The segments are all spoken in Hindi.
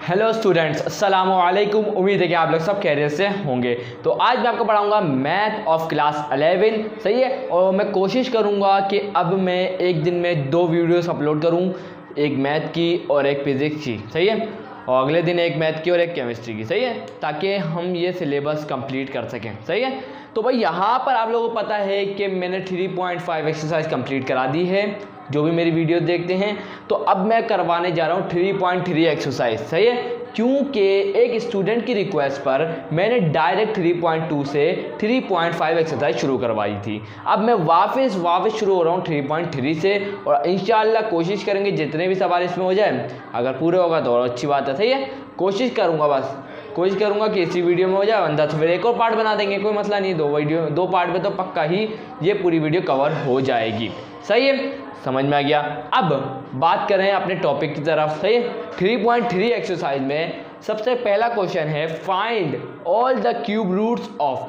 हेलो स्टूडेंट्स, अस्सलाम वालेकुम। उम्मीद है कि आप लोग सब खैरियत से होंगे। तो आज मैं आपको पढ़ाऊंगा मैथ ऑफ क्लास 11, सही है। और मैं कोशिश करूंगा कि अब मैं एक दिन में 2 वीडियोस अपलोड करूं, एक मैथ की और एक फिज़िक्स की, सही है। और अगले दिन एक मैथ की और एक केमिस्ट्री की, सही है, ताकि हम ये सिलेबस कंप्लीट कर सकें, सही है। तो भाई यहाँ पर आप लोगों को पता है कि मैंने 3.5 एक्सरसाइज कंप्लीट करा दी है, जो भी मेरी वीडियो देखते हैं। तो अब मैं करवाने जा रहा हूँ 3.3 एक्सरसाइज, सही है। क्योंकि एक स्टूडेंट की रिक्वेस्ट पर मैंने डायरेक्ट 3.2 से 3.5 एक्सरसाइज शुरू करवाई थी। अब मैं वापस शुरू हो रहा हूँ 3.3 से, और इंशाल्लाह कोशिश करेंगे जितने भी सवाल इसमें हो जाए, अगर पूरे होगा तो और अच्छी बात है, सही है। कोशिश करूँगा कि इसी वीडियो में हो जाए, अंदर से फिर एक और पार्ट बना देंगे, कोई मसला नहीं। 2 पार्ट में तो पक्का ही ये पूरी वीडियो कवर हो जाएगी, सही है। समझ में आ गया। अब बात करें अपने टॉपिक की तरफ, सही है। 3.3 एक्सरसाइज में सबसे पहला क्वेश्चन है find all the cube roots of.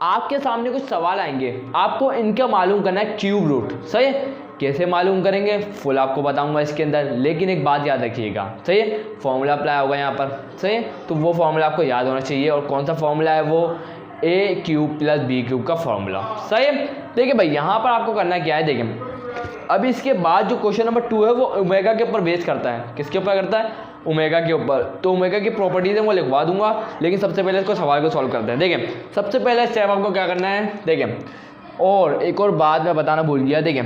आपके सामने कुछ सवाल आएंगे, आपको इनका मालूम करना है क्यूब रूट, सही है। कैसे मालूम करेंगे फुल आपको बताऊंगा इसके अंदर, लेकिन एक बात याद रखिएगा, सही है। फॉर्मूला अप्लाई होगा यहाँ पर, सही है। तो वो फॉर्मूला आपको याद होना चाहिए, और कौन सा फॉर्मूला है वो a cube plus b cube का फॉर्मूला, सही है। देखिए भाई यहाँ पर आपको करना क्या है, देखिए अभी इसके बाद जो क्वेश्चन नंबर 2 है वो ओमेगा के ऊपर बेस करता है। किसके ऊपर करता है? ओमेगा के ऊपर। तो ओमेगा की प्रॉपर्टीज है वो लिखवा दूंगा, लेकिन सबसे पहले इसको सवाल को सॉल्व करते हैं। देखिए सबसे पहला स्टेप आपको क्या करना है, देखिए और एक और बात मैं बताना भूल गया, देखिए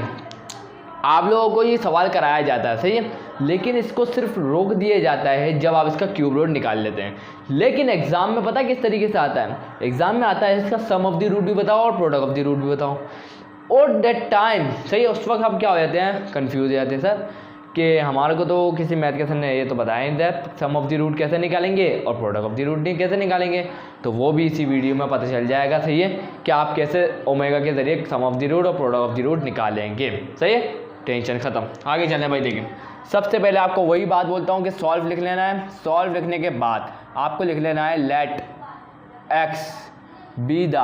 आप लोगों को ये सवाल कराया जाता है, सही है, लेकिन इसको सिर्फ रोक दिया जाता है जब आप इसका क्यूब रूट निकाल लेते हैं। लेकिन एग्जाम में पता है किस तरीके से आता है? एग्जाम में आता है इसका सम ऑफ द रूट भी बताओ और प्रोडक्ट ऑफ द रूट भी बताओ। और दैट टाइम, सही, उस वक्त हम क्या हो जाते हैं, कंफ्यूज हो जाते हैं सर, कि हमारे को तो किसी मैथ के सर ने ये तो बताया नहीं था सम ऑफ द रूट कैसे निकालेंगे और प्रोडक्ट ऑफ द रूट कैसे निकालेंगे। तो वो भी इसी वीडियो में पता चल जाएगा, सही है, कि आप कैसे ओमेगा के जरिए सम ऑफ द रूट और प्रोडक्ट ऑफ द रूट निकालेंगे, सही है। टेंशन खत्म, आगे चलें भाई। देखिए सबसे पहले आपको वही बात बोलता हूँ कि सॉल्व लिख लेना है। सॉल्व लिखने के बाद आपको लिख लेना है let x be the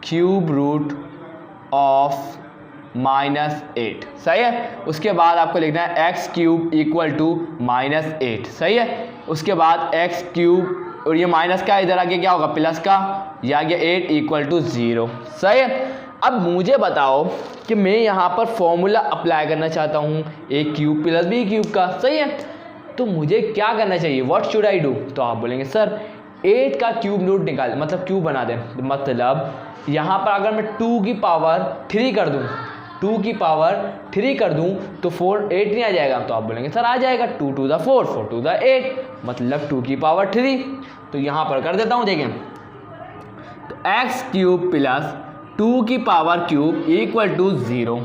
cube root of -8, सही है। उसके बाद आपको लिखना है एक्स क्यूब इक्वल टू -8, सही है। उसके बाद एक्स क्यूब, और ये माइनस का इधर आगे क्या होगा, प्लस का, या आगे 8 इक्वल टू 0, सही है। अब मुझे बताओ कि मैं यहाँ पर फॉर्मूला अप्लाई करना चाहता हूँ ए क्यूब प्लस बी क्यूब का, सही है। तो मुझे क्या करना चाहिए, व्हाट शुड आई डू? तो आप बोलेंगे सर 8 का क्यूब रूट निकाल, मतलब क्यूब बना दें। मतलब यहाँ पर अगर मैं 2 की पावर 3 कर दूँ, 2 की पावर 3 कर दूँ तो 4 8 नहीं आ जाएगा? तो आप बोलेंगे सर आ जाएगा, 2 to the 4 4 to the 8, मतलब 2 की पावर 3। तो यहाँ पर कर देता हूँ, देखें तो एक्स क्यूब प्लस 2 की पावर क्यूब इक्वल टू 0।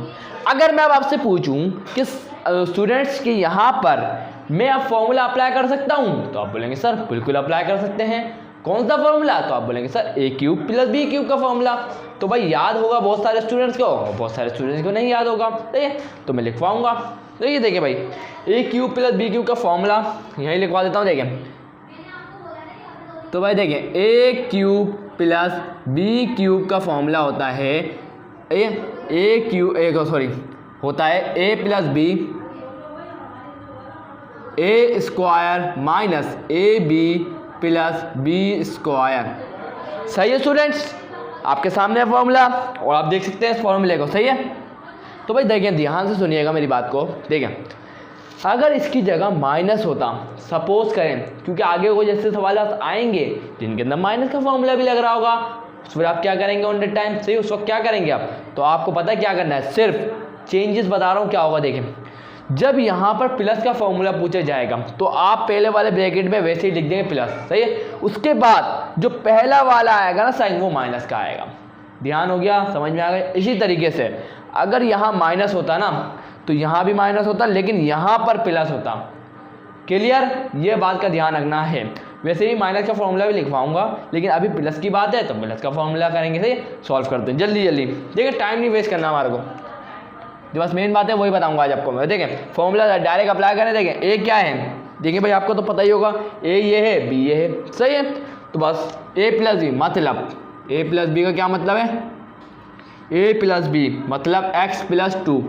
अगर मैं अब आपसे पूछूं कि स्टूडेंट्स के यहाँ पर मैं अब फॉर्मूला अप्लाई कर सकता हूँ, तो आप बोलेंगे सर बिल्कुल अप्लाई कर सकते हैं। कौन सा फॉर्मूला? तो आप बोलेंगे सर ए क्यूब प्लस बी क्यूब का फॉर्मूला। तो भाई याद होगा बहुत सारे स्टूडेंट्स को, बहुत सारे स्टूडेंट्स को नहीं याद होगा, ठीक है, तो मैं लिखवाऊंगा। तो ये देखिए भाई A cube plus B cube का फॉर्मूला यहीं लिखवा देता हूँ, देखें तो भाई देखें A cube plus B cube का फॉर्मूला होता है होता है A plus B A square minus A B plus B square, सही है स्टूडेंट्स। आपके सामने है फॉर्मूला और आप देख सकते हैं इस फॉर्मूले को, सही है। तो भाई देखिए ध्यान से सुनिएगा मेरी बात को, देखें अगर इसकी जगह माइनस होता, सपोज करें, क्योंकि आगे वो जैसे सवाल आएंगे जिनके अंदर माइनस का फॉर्मूला भी लग रहा होगा, फिर आप क्या करेंगे ऑन द टाइम, सही, उस वक्त क्या करेंगे आप? तो आपको पता है क्या करना है, सिर्फ चेंजेस बता रहा हूँ क्या होगा। देखें जब यहाँ पर प्लस का फॉर्मूला पूछा जाएगा तो आप पहले वाले ब्रैकेट में वैसे ही लिख देंगे प्लस, सही है। उसके बाद जो पहला वाला आएगा ना साइन, वो माइनस का आएगा। ध्यान हो गया, समझ में आ गया। इसी तरीके से अगर यहाँ माइनस होता ना तो यहाँ भी माइनस होता, लेकिन यहाँ पर प्लस होता। क्लियर, ये बात का ध्यान रखना है। वैसे ही माइनस का फॉर्मूला भी लिखवाऊंगा, लेकिन अभी प्लस की बात है तो प्लस का फॉर्मूला करेंगे, सही, सॉल्व करते हैं जल्दी जल्दी। देखिए टाइम नहीं वेस्ट करना हमारे को, जो बस मेन बात है वही बताऊंगा आज आपको मैं। देखें फॉर्मूला डायरेक्ट अप्लाई करें। देखें ए क्या है, देखिए भाई आपको तो पता ही होगा, ए ये है, बी ये है, सही है। तो बस ए प्लस बी, मतलब ए प्लस बी का क्या मतलब है, ए प्लस बी मतलब एक्स प्लस 2,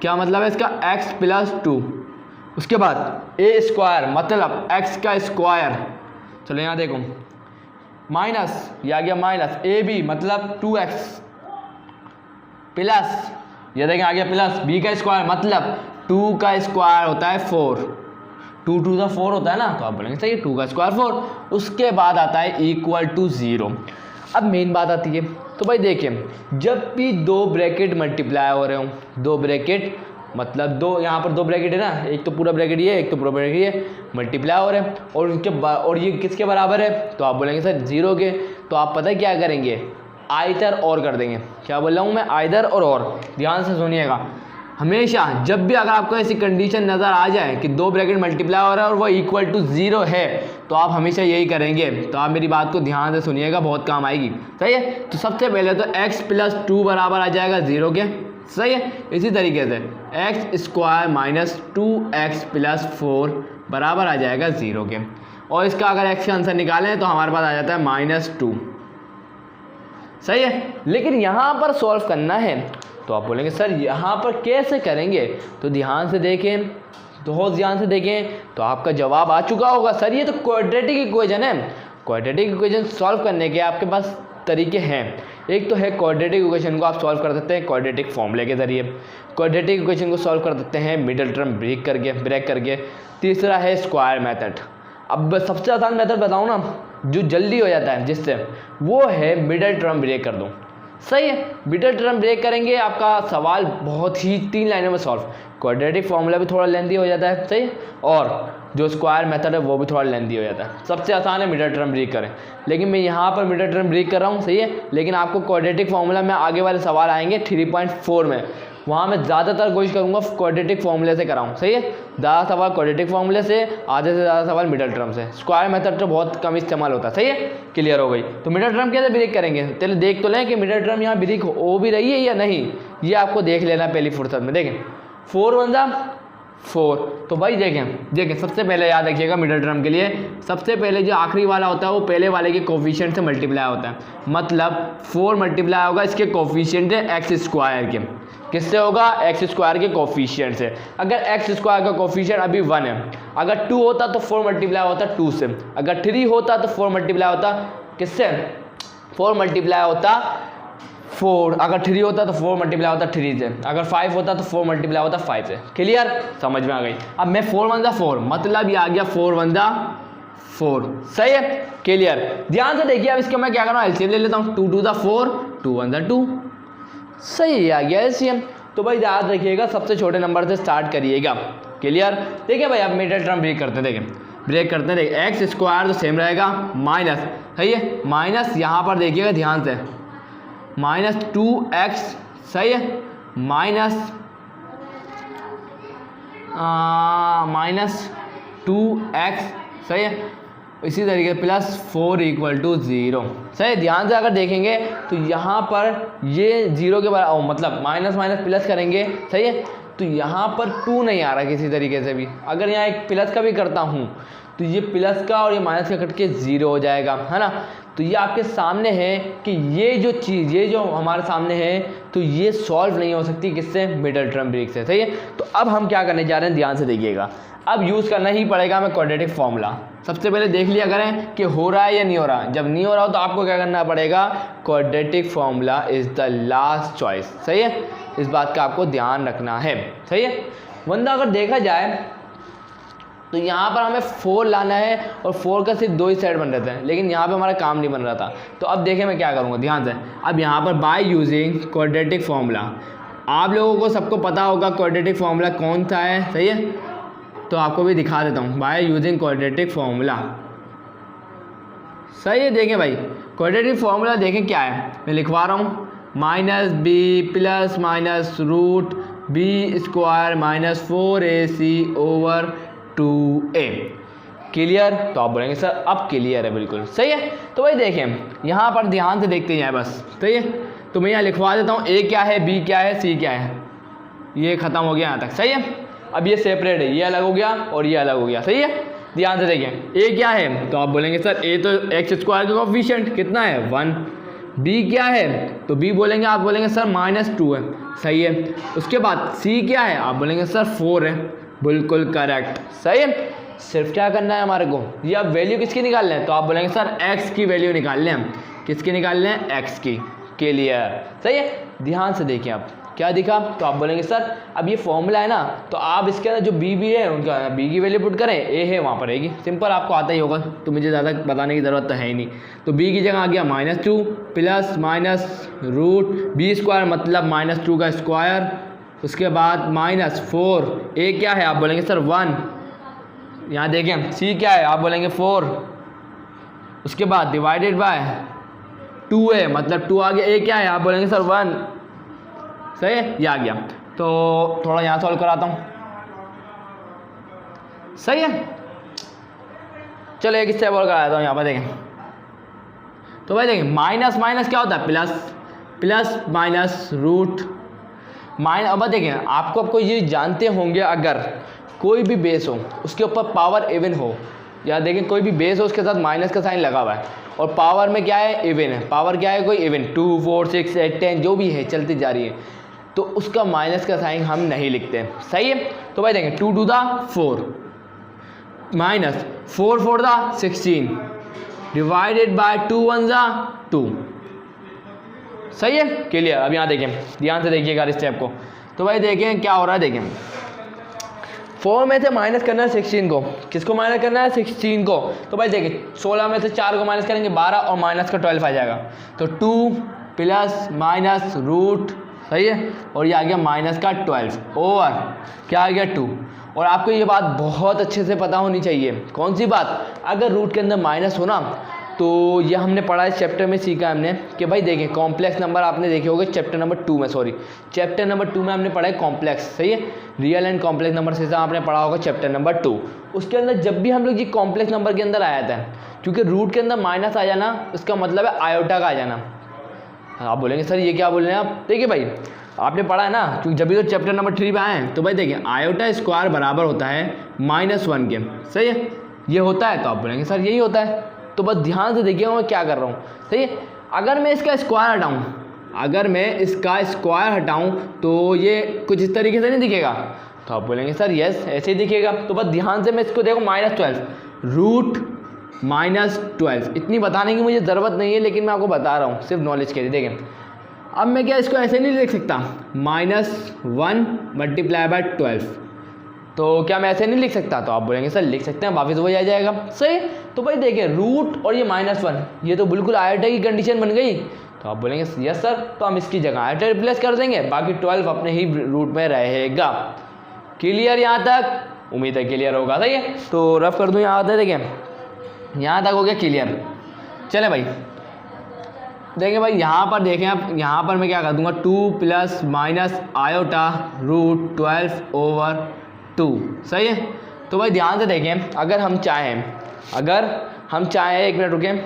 क्या मतलब है इसका, x प्लस 2। उसके बाद ए स्क्वायर मतलब x का स्क्वायर, चलो यहाँ देखो माइनस, ये आ गया माइनस, ए बी मतलब 2x प्लस, ये देखें आ गया प्लस, बी का स्क्वायर मतलब 2 का स्क्वायर होता है 4, 2 टू द 4 होता है ना, तो आप बोलेंगे सही 2 का स्क्वायर 4। उसके बाद आता है इक्वल टू 0। अब मेन बात आती है, तो भाई देखिए जब भी दो ब्रैकेट मल्टीप्लाई हो रहे हो, दो ब्रैकेट मतलब दो, यहाँ पर दो ब्रैकेट है ना, एक तो पूरा ब्रैकेट ये, एक तो पूरा ब्रैकेट ये, मल्टीप्लाई हो रहे हैं और उनके और ये किसके बराबर है, तो आप बोलेंगे सर 0 के। तो आप पता है क्या करेंगे, आइदर और कर देंगे। क्या बोल रहा हूँ मैं, आइदर और। ध्यान से सुनिएगा, हमेशा जब भी अगर आपको ऐसी कंडीशन नज़र आ जाए कि दो ब्रैकेट मल्टीप्लाई हो रहा है और वो इक्वल टू 0 है, तो आप हमेशा यही करेंगे। तो आप मेरी बात को ध्यान से सुनिएगा, बहुत काम आएगी। सही है, तो सबसे पहले तो x प्लस 2 बराबर आ जाएगा 0 के। सही है, इसी तरीके से x square minus 2x plus 4 बराबर आ जाएगा 0 के। और इसका अगर x का आंसर निकालें तो हमारे पास आ जाता है -2। सही है, लेकिन यहाँ पर सॉल्व करना है, तो आप बोलेंगे सर यहाँ पर कैसे करेंगे, तो ध्यान से देखें, बहुत ध्यान से देखें, तो आपका जवाब आ चुका होगा। सर ये तो क्वाड्रेटिक इक्वेशन है, क्वाड्रेटिक इक्वेशन सॉल्व करने के आपके पास तरीके हैं। एक तो है क्वाड्रेटिक इक्वेशन को आप सॉल्व कर सकते हैं क्वाड्रेटिक फॉर्मूले के जरिए, क्वाड्रेटिक इक्वेशन को सॉल्व कर सकते हैं मिडिल टर्म ब्रेक करके। तीसरा है स्क्वायर मेथड। अब सबसे आसान मेथड बताऊँ ना, जो जल्दी हो जाता है जिससे, वो है मिडिल टर्म ब्रेक कर दूँ। सही है, मिडिल टर्म ब्रेक करेंगे, आपका सवाल बहुत ही 3 लाइनों में सॉल्व। क्वाड्रेटिक फॉर्मूला भी थोड़ा लेंथी हो जाता है, सही, और जो स्क्वायर मेथड है वो भी थोड़ा लेंथी हो जाता है। सबसे आसान है मिडिल टर्म ब्रेक करें, लेकिन मैं यहाँ पर मिडिल टर्म ब्रेक कर रहा हूँ। सही है, लेकिन आपको क्वाड्रेटिक फॉर्मूला में आगे वाले सवाल आएंगे 3.4 में, वहाँ मैं ज़्यादातर कोशिश करूँगा क्वाड्रेटिक फॉर्मूले से कराऊँ। सही है, ज़्यादा सवाल क्वाड्रेटिक फॉर्मूले से, आधे से ज़्यादा सवाल मिडिल टर्म से। स्क्वायर मेथड तो बहुत कम इस्तेमाल होता है। सही है, क्लियर हो गई। तो मिडिल टर्म कैसे ब्रेक करेंगे, चलिए देख तो लें कि मिडिल टर्म यहाँ ब्रेक हो भी रही है या नहीं, ये आपको देख लेना पहली फुर्सत में। देखें 4 × 4, तो भाई देखें सबसे पहले याद रखिएगा मिडिल टर्म के लिए, सबसे पहले जो आखिरी वाला होता है वो पहले वाले के कोफिशिएंट से मल्टीप्लाई होता है। मतलब 4 मल्टीप्लाई होगा इसके कोफिशिएंट है एक्स स्क्वायर के, किससे होगा, एक्स स्क्वायर के कोफिशिएंट से। अगर एक्स स्क्वायर का कोफिशिएंट अभी 1 है, अगर 2 होता तो 4 मल्टीप्लाई होता 2 से, अगर 3 होता तो 4 मल्टीप्लाई होता किससे, 4 मल्टीप्लाई होता 4, अगर 3 होता तो 4 मल्टीप्लाई होता 3 से, अगर 5 होता तो 4 मल्टीप्लाई होता 5 से। क्लियर, समझ में आ गई। अब मैं 4 × 4 मतलब ये आ गया 4 × 4। सही है, क्लियर। ध्यान से देखिए, अब इसका मैं क्या कर रहा हूँ, एलसीएम ले लेता हूँ। 2 × 4, 2 × 2, सही आ गया एलसीएम। तो भाई याद रखिएगा, सबसे छोटे नंबर से स्टार्ट करिएगा। क्लियर, देखिए भाई अब मिडिल टर्म ब्रेक करते हैं, देखिए एक्स स्क्वायर तो सेम रहेगा माइनस, सही है, माइनस यहाँ पर देखिएगा ध्यान से, -2x, सही है, -2x, सही है, इसी तरीके +4 = 0। सही, ध्यान से अगर देखेंगे तो यहाँ पर ये 0 के बराबर, मतलब माइनस माइनस प्लस करेंगे। सही है, तो यहाँ पर 2 नहीं आ रहा किसी तरीके से भी। अगर यहाँ एक प्लस का भी करता हूँ तो ये प्लस का और ये माइनस का कट के 0 हो जाएगा, है ना। तो ये आपके सामने है कि ये जो चीज़, ये जो हमारे सामने है, तो ये सॉल्व नहीं हो सकती किससे, मिडिल टर्म ब्रेक से। सही है, तो अब हम क्या करने जा रहे हैं, ध्यान से देखिएगा। अब यूज़ करना ही पड़ेगा हमें क्वाड्रेटिक फॉर्मूला। सबसे पहले देख लिया करें कि हो रहा है या नहीं हो रहा। जब नहीं हो रहा हो तो आपको क्या करना पड़ेगा, quadratic formula is the last choice. सही है, इस बात का आपको ध्यान रखना है। सही है, वरना अगर देखा जाए तो यहाँ पर हमें 4 लाना है और 4 का सिर्फ 2 ही साइड बन रहे थे, लेकिन यहाँ पे हमारा काम नहीं बन रहा था। तो अब देखें मैं क्या करूँगा, ध्यान से। अब यहाँ पर बाय यूजिंग क्वाड्रेटिक फॉर्मूला, आप लोगों को सबको पता होगा क्वाड्रेटिक फॉर्मूला कौन सा है। सही है, तो आपको भी दिखा देता हूँ, बाय यूजिंग क्वाड्रेटिक फॉर्मूला। सही है, देखें भाई क्वाड्रेटिक फॉर्मूला देखें क्या है, मैं लिखवा रहा हूँ, -b + -√b² - 4ac/2a। क्लियर, तो आप बोलेंगे सर अब क्लियर है, बिल्कुल सही है। तो भाई देखें यहाँ पर ध्यान से देखते हैं बस। सही है, तो मैं यहाँ लिखवा देता हूँ, a क्या है, b क्या है, c क्या है, ये ख़त्म हो गया यहाँ तक। सही है, अब ये सेपरेट है, ये अलग हो गया और ये अलग हो गया। सही है, ध्यान से देखें, a क्या है, तो आप बोलेंगे सर a तो एक्स स्क्वायर का कोफिशिएंट कितना है, 1। b क्या है, तो b बोलेंगे, आप बोलेंगे सर -2 है। सही है। उसके बाद सी क्या है, आप बोलेंगे सर 4 है, बिल्कुल करेक्ट, सही है। सिर्फ क्या करना है हमारे को, ये अब वैल्यू किसकी निकालना है, तो आप बोलेंगे सर एक्स की वैल्यू निकालने हैं, किसकी निकालने हैं, एक्स की, के लिए, सही है। ध्यान से देखिए आप क्या दिखा, तो आप बोलेंगे सर अब ये फॉर्मूला है ना, तो आप इसके अंदर जो बी बी है उनका बी की वैल्यू पुट करें, ए है वहाँ पर रहेगी, सिंपल, आपको आता ही होगा तो मुझे ज़्यादा बताने की ज़रूरत तो है ही नहीं। तो बी की जगह आ गया -2 plus minus root b square मतलब -2 का स्क्वायर, उसके बाद -4, ए क्या है, आप बोलेंगे सर 1, यहाँ देखें सी क्या है, आप बोलेंगे 4, उसके बाद डिवाइडेड बाय 2 है मतलब 2 आ गया, ए क्या है, आप बोलेंगे सर 1, सही है, ये आ गया। तो थोड़ा यहाँ सॉल्व कराता हूँ, सही है। चलो एक स्टेप और कराता हूँ, यहाँ पर देखें, तो भाई देखें माइनस माइनस क्या होता है, plus, plus minus root minus. अब देखें आपको ये जानते होंगे, अगर कोई भी बेस हो उसके ऊपर पावर इवन हो, या देखें कोई भी बेस हो उसके साथ माइनस का साइन लगा हुआ है, और पावर में क्या है, इवन है, पावर क्या है, कोई इवन 2 4 6 8 10 जो भी है चलती जा रही है, तो उसका माइनस का साइन हम नहीं लिखते, सही है। तो भाई देखें 2 2 4 माइनस 4 4 16 डिवाइडेड बाय 2 1 2, सही है, क्लियर। अब यहाँ देखें, ध्यान से देखिएगा इस स्टेप को, तो भाई देखें क्या हो रहा है, देखें 4 में से माइनस करना है 16 को, किसको माइनस करना है, 16 को। तो भाई देखिए 16 में से 4 को माइनस करेंगे 12 और माइनस का 12 आ जाएगा, तो 2 प्लस माइनस रूट, सही है, और ये आ गया माइनस का 12 ओवर क्या आ गया 2। और आपको ये बात बहुत अच्छे से पता होनी चाहिए, कौन सी बात, अगर रूट के अंदर माइनस हो ना, तो ये हमने पढ़ा है चैप्टर में, सीखा हमने कि भाई देखें कॉम्प्लेक्स नंबर आपने देखे होंगे चैप्टर नंबर 2 में, सॉरी चैप्टर नंबर 2 में हमने पढ़ा है कॉम्प्लेक्स, सही है, real and complex number system आपने पढ़ा होगा चैप्टर नंबर 2। उसके अंदर जब भी हम लोग ये कॉम्प्लेक्स नंबर के अंदर आया था, क्योंकि रूट के अंदर माइनस आ जाना इसका मतलब है आयोटा का आ जाना। आप बोलेंगे सर ये क्या बोल रहे हैं आप, देखिए भाई आपने पढ़ा है ना, क्योंकि जब भी तो चैप्टर नंबर 3 पे आए, तो भाई देखिए आयोटा स्क्वायर बराबर होता है -1 के, सही है, ये होता है, तो आप बोलेंगे सर यही होता है। तो बस ध्यान से देखिएगा मैं क्या कर रहा हूँ, सही है। अगर मैं इसका स्क्वायर हटाऊँ, अगर मैं इसका स्क्वायर हटाऊँ तो ये कुछ इस तरीके से नहीं दिखेगा, तो आप बोलेंगे सर यस ऐसे ही दिखेगा। तो बस ध्यान से मैं इसको देखो -12 रूट -12, इतनी बताने की मुझे ज़रूरत नहीं है, लेकिन मैं आपको बता रहा हूँ सिर्फ नॉलेज के लिए। देखें अब मैं क्या इसको ऐसे नहीं लिख सकता, -1 मल्टीप्लाई बाय 12, तो क्या मैं ऐसे नहीं लिख सकता, तो आप बोलेंगे सर लिख सकते हैं, वापस वही आ जाएगा, सही। तो भाई देखिए रूट और ये -1 ये तो बिल्कुल आयोटा की कंडीशन बन गई, तो आप बोलेंगे यस सर, तो हम इसकी जगह आयोटा रिप्लेस कर देंगे, बाकी 12 अपने ही रूट में रहेगा। क्लियर यहाँ तक, उम्मीद है क्लियर होगा, सही है। तो रफ कर दूँ यहाँ तक, देखें यहाँ तक हो गया क्लियर। चले भाई देखिए भाई यहाँ पर देखें आप, यहाँ पर मैं क्या कर दूंगा 2 plus minus iota root 12 over 2, सही है। तो भाई ध्यान से देखें, अगर हम चाहें एक मिनट रुकें,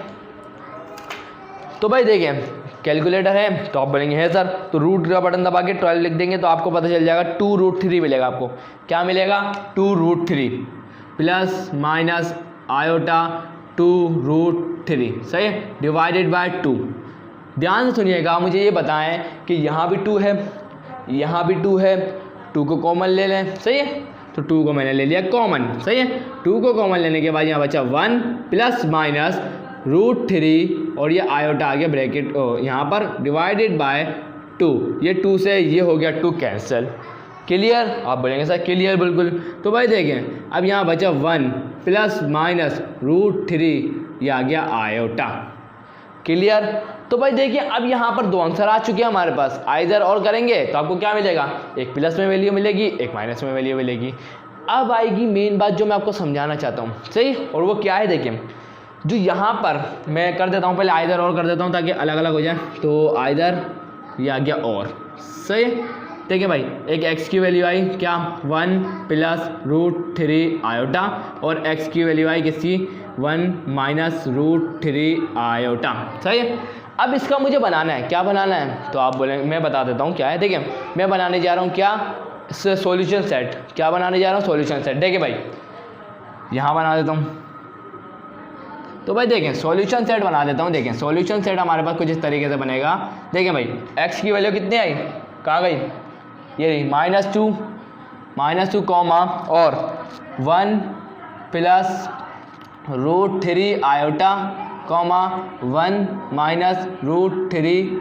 तो भाई देखें कैलकुलेटर है, तो आप बोलेंगे है सर, तो रूट का बटन दबा के 12 लिख देंगे तो आपको पता चल जाएगा 2√3 मिलेगा। आपको क्या मिलेगा, 2√3 प्लस माइनस आयोटा 2√3, सही है, डिवाइडेड बाय 2। ध्यान से सुनिएगा, मुझे ये बताएं कि यहाँ भी 2 है, यहाँ भी 2 है, 2 को कॉमन ले लें, सही है, तो 2 को मैंने ले लिया कॉमन, सही है। 2 को कॉमन लेने के बाद यहाँ बचा 1 प्लस माइनस √3 और ये आयोटा आ गया ब्रैकेट यहाँ पर डिवाइडेड बाय 2, ये 2 से ये हो गया 2 कैंसिल। क्लियर, आप बोलेंगे सर क्लियर, बिल्कुल। तो भाई देखें अब यहाँ बचा 1 प्लस माइनस √3, ये आ गया आयोटा। क्लियर। तो भाई देखिए अब यहाँ पर 2 आंसर आ चुके हैं हमारे पास, आइदर और करेंगे तो आपको क्या मिलेगा, एक प्लस में वैल्यू मिलेगी, एक माइनस में वैल्यू मिलेगी। अब आएगी मेन बात जो मैं आपको समझाना चाहता हूँ, सही, और वो क्या है, देखिए जो यहाँ पर मैं कर देता हूँ, पहले आइदर और कर देता हूँ ताकि अलग अलग हो जाए। तो आइदर ये आ गया और, सही। देखिए भाई एक x की वैल्यू आई क्या 1 प्लस √3 आयोटा, और x की वैल्यू आई किसकी 1 माइनस √3 आयोटा, सही है। अब इसका मुझे बनाना है, क्या बनाना है, तो आप बोलेंगे मैं बता देता हूँ क्या है। देखिए मैं बनाने जा रहा हूँ क्या, सॉल्यूशन सेट, क्या बनाने जा रहा हूँ, सॉल्यूशन सेट। देखिए भाई यहाँ बना देता हूँ, तो भाई देखें सॉल्यूशन सेट बना देता हूँ। देखें सॉल्यूशन सेट हमारे पास कुछ इस तरीके से बनेगा। देखें भाई x की वैल्यू कितनी आई कहाँ गई, ये रही -2 कॉमा और 1 plus √3 iota comma 1 minus √3